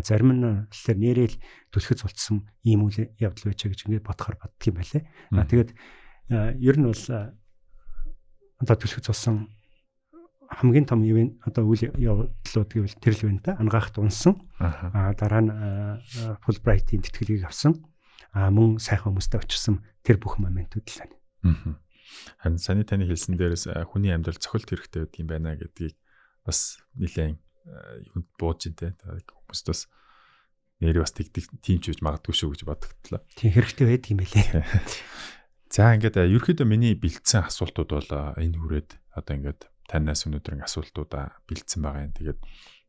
S2: Зарим нь тэгэхээр нэрэл түлхэц болцсон ийм үйл явдал байж гэж ингээ бодохоор боддөг юм байлээ. Тэгээд ер нь бол одоо түлхэц болсон хамгийн том юм одоо үйл явдлууд гэвэл тэр л байна та. Ангахт унсан. Дараа нь Fulbright-ийн тэтгэлгийг авсан. Мөн сайхан хүмүүстэй очирсан тэр бүх моментууд л байна.
S3: Харин саний таны хэлсэн дээрээс хүний амьдрал цохилт хэрэгтэй байдаг юм байна гэдгийг бас нэлээд юунд бууж ин тэ хүмүүст бас нэрээ бас тэгдэг тийм ч үж магадгүй шүү гэж бодогдлоо.
S2: Тийм хэрэгтэй байдаг юм байлээ.
S3: За ингээд ерөөхдөө миний бэлдсэн асуултууд бол энэ хүрээд одоо ингээд танаас өнөөдөр ингээд асуултуудаа бэлдсэн байгаа юм. Тэгээд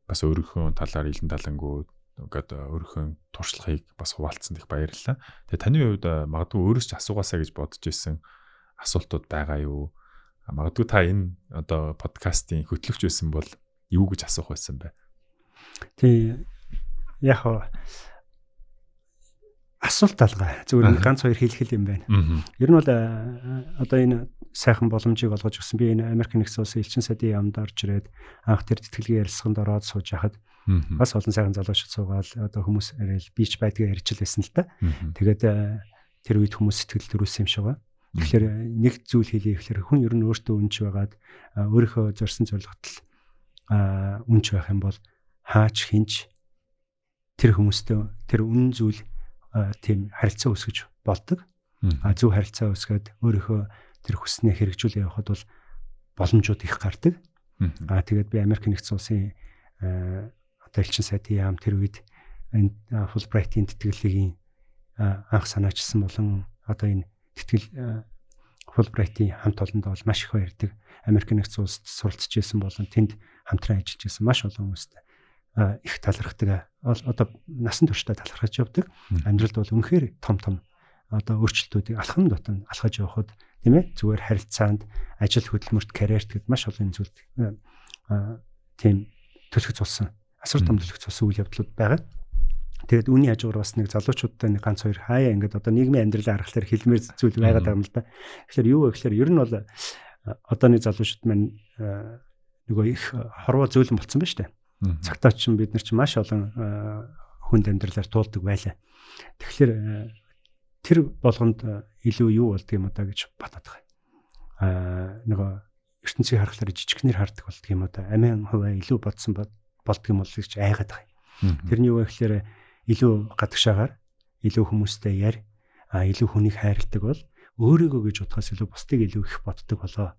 S3: бас өөрийнхөө талаар илэн талангууд ингээд өөрийнхөө туршлагыг бас хуваалцсан их баярлалаа. Тэгээд таны хувьд магадгүй өөрөөс ч асуугаасаа гэж бодож ирсэн асуултууд байгаа юу? Магадгүй та энэ одоо подкастын хөтлөгч байсан бол юу гэж асуух байсан бэ?
S2: Тий яг асуулт алгаа зүгээр ганц хоёр хэлэх юм байна. Ер нь бол одоо энэ сайхан боломжийг олгож өгсөн би энэ Америк нэгдсэн улсын элчин сайдын яамд орж ирээд анх тэр тэтгэлгийн ярилцлаганд ороод сууж хахад бас олон сайхан залуучууд суугаад одоо хүмүүс арай бич байдгаа ярьж лээсэн л та. Тэгээд тэр үед хүмүүс сэтгэл төрүүлсэн юм шиг байна. Тэгэхээр нэг зүйл хэлье гэхээр хүн ер нь өөртөө үнж байгаад өөрийнхөө зорьсон зорилгот үнж байх юм бол хаач хинч тэр хүмүүстэй тэр үнэн зүйл тийм харилцаа үүсгэж болдог. Зөв харилцаа үүсгээд өөрийнхөө тэр хүснээ хэрэгжүүлээ явахад бол боломжууд их гардаг. Тэгээд би Америк нэгдсэн улсын одоо элчин сайдын яам тэр үед энэ Fulbright-ийн тэтгэлгийн анх санаачилсан болон одоо энэ тэтгэл Fulbright-ийн хамт олонд бол маш их баярдаг. Америк нэгдсэн улсад суралцж байсан болон тэнд хамтран ажиллаж байсан маш олон хүмүүстэй их талархдаг. Одоо насан туршдаа талархаж явдаг. Амьдралд бол үнэхээр том одоо өөрчлөлтүүдийг алхам дотн алхаж явхад тийм ээ зүгээр харилцаанд ажил хөдөлмөрт карьерт гэд маш олон зүйлд тийм төлөвлөж болсон. Асар том төлөвлөж болсон үйл явдлууд байгаа. Тэгээд үүний хажуугаар бас нэг залуучуудтай нэг ганц хоёр хаяа ингээд одоо нийгмийн амьдралаа харахаар хэлмээр зүйл байгаад байгаа юм л да. Тэгэхээр юу вэ гэхээр ер нь бол одооны залуучууд маань нөгөө их хорвоо зөөлөн болцсон байна шүү дээ. Цагтаа ч бид нар ч маш олон хүнд амьдралаар туулдаг байлаа. Тэгэхээр тэр болгонд илүү юу болдг юм одоо гэж бодоод байгаа. Нөгөө ертөнцийг харахаар жижигнэр хардаг болдг юм одоо амин хуваа илүү бодсон болдг юм бол гэж айгаад байгаа. Тэрний юу вэ гэхээр илүү гадагшаагаар илүү хүмүүстэй яар илүү хүнийг хайрладаг бол өөрийгөө гэж бодохоос илүү бусдыг илүү их боддог болоо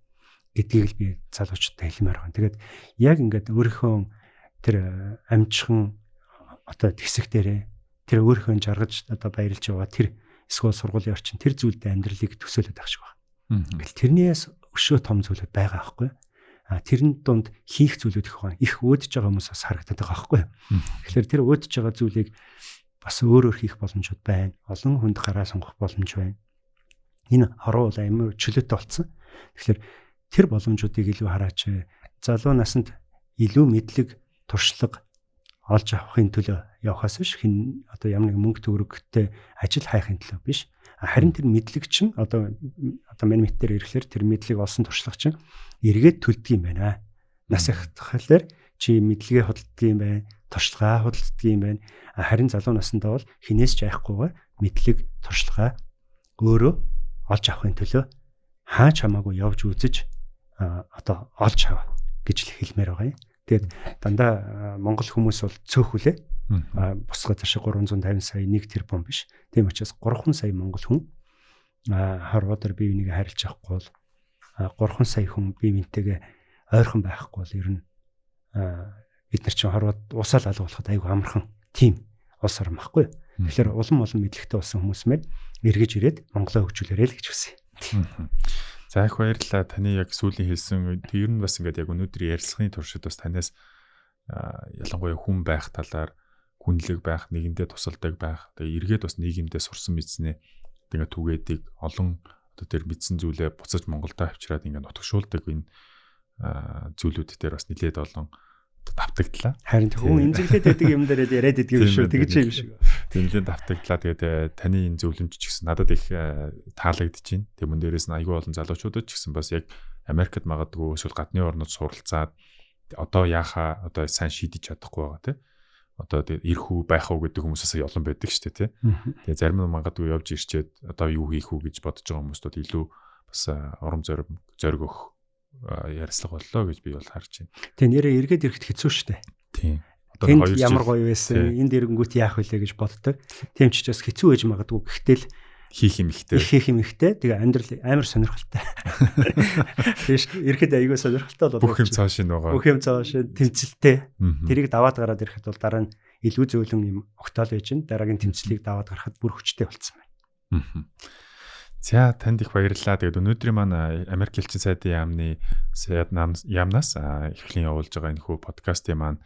S2: гэдгийг л би залуучуудад хэлмээр байна. Тэгээд яг ингээд өөрийнхөө тэр амжихан одоо хэсэг дээрээ тэр өөрийнхөө жаргаж одоо баярлж байгаа тэр эсвэл сургуулийн орчин тэр зүйлдээ амьдралыг төсөөлөд байх шиг байна. Ингээл тэрнээс өшөө том зүйлүүд байгаа байхгүй. Тэрний дунд хийх зүйлүүд их байна. Их өөдөж байгаа хүмүүс бас харагдаад байгаа байхгүй. Тэгэхээр тэр өөдөж байгаа зүйлийг бас өөрөөр хийх боломжууд байна. Олон хүнд гараа сунгах боломж байна. Энэ хоруу бол амар чөлөөтэй болсон. Тэгэхээр тэр боломжуудыг илүү хараач. Залуу наснд илүү мэдлэг, туршлага олж авахын төлөө явахаас биш хин одоо ямар нэг мөнгө төгрөгтэй ажил хайхын төлөө биш. Харин тэр мэдлэг чинь одоо мань мэтээр ирэхлээр тэр мэдлэг олсон туршлага чинь эргээд төлдөг юм байна. Нас ихтгэлээр чи мэдлэгээ худалддаг юм байна, туршлагаа худалддаг юм байна. Харин залуу насндаа бол хинээс ч айхгүйгээр мэдлэг, туршлагаа өөрөө олж авахын төлөө хаач хамаагүй явж үзэж одоо олж аваа гэж л хэлмээр байгаа юм. Тэгээд дандаа Монгол хүмүүс бол цөөхүлээ. Бусгай цааш 350 сая 1 тэрбум биш. Тийм учраас 3 сая монгол хүн хорвоодор бие биенийг харилж авахгүй бол 3 сая хүн бие биентэйгээ ойрхон байхгүй бол ер нь бид нар чинь хорвоод усаал алга болоход айгүй амархан тийм улс орн байхгүй. Тэгэхээр улам мэдлэгтэй болсон хүмүүс мэл эргэж ирээд Монголоо хөгжүүлээрэй л гэж хүсье.
S3: За их баярлалаа. Таны яг сүүлийн хэлсэн тэр нь бас ингээд яг өнөөдрийн ярилцлагын туршид бас танаас ялангуяа хүн байх талаар хүнлэг байх, нэгэндээ тусалдаг байх, тэгээ эргээд бас нийгэмдээ сурсан мэдснээ тэгээ түгээдэг олон одоо тэр мэдсэн зүйлээ буцаж Монголдо авчираад ингээд нутагшуулдаг энэ зүйлүүд дээр бас нэлээд олон давтагдлаа.
S2: Харин хүн эмзэглээд байдаг юм дээр яриад байдаг юм шүү. Тэгж юм шүү.
S3: Тэмлээд давтагдлаа. Тэгээд таны энэ зөвлөмж ч гэсэн надад их таалагдж байна. Тэгмэн дээрээс нь аюул олон залуучуудад ч гэсэн бас яг Америкт магадгүй эсвэл гадны орнод суралцаад одоо яахаа одоо сайн шийдэж чадахгүй байгаа тийм. Одоо тэгээд ирэх үү байх уу гэдэг хүмүүсээс олон байдаг шүү дээ тийм. Тэгээд зарим нь магадгүй явж ирчээд одоо юу хийх үү гэж бодож байгаа хүмүүстүүд илүү бас урам зориг өгөх ярилцлага боллоо гэж би бол харж байна.
S2: Тэгээ нэрээ эргээд ирэхэд хэцүү шттэ.
S3: Тийм.
S2: Одоо 2 жил ямар гоё байсан, энд ирэнгүүт яах вүлээ гэж боддог. Тийм ч бас хэцүү байж магадгүй. Гэхдээ л
S3: хийх юм ихтэй.
S2: Тэгээ амьдрал амар сонирхолтой. Тийш ирэхэд аягүй сонирхолтой болоод
S3: бүх юм цааш нь байгаа.
S2: Бүх юм цааш тэмцэлтэй. Тэрийг даваад гараад ирэхэд бол дараа нь илүү зөөлөн юм огтол байж гэн дараагийн тэмцлийг даваад гарахад бүр хүчтэй болцсон байна.
S3: За танд их баярлалаа. Тэгээд өнөөдрийн маань Америк элчин сайдын яамнаас эхлэн явуулж байгаа энэ хүү подкастын маань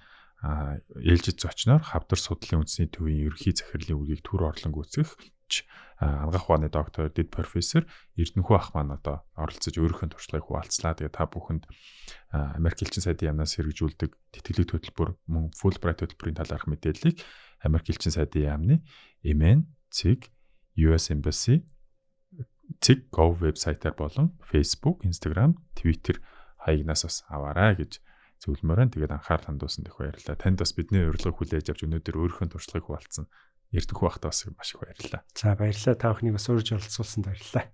S3: ээлжид зочноор Хавдар судлалын үндэсний төвийн ерөнхий захирлын үгийг түр орлон гүйцэтгэгч ангаах ухааны доктор дэд профессор Эрдэнэхүү ах маань одоо оролцож өөрийнхөө туршлагыг хуваалцлаа. Тэгээд та бүхэнд Америк элчин сайдын яамнаас хэрэгжүүлдэг тэтгэлэг хөтөлбөр мөн Fulbright хөтөлбөрийн талаарх мэдээллийг Америк элчин сайдын яамны US Embassy Gov вебсайтаар болон Facebook, Instagram, Twitter хаягнаас бас аваарай гэж зөвлөмөр байна. Тэгээд анхаарал хандуулсанд их баярлалаа. Танд бас бидний урилгыг хүлээж авч өнөөдөр өөрийнхөө туршлагыг хуваалцсан Эрдэнэхүү ахтаа бас маш их баярлалаа.
S2: За баярлалаа. Та бүхнийг бас урьж оролцуулсанд баярлалаа.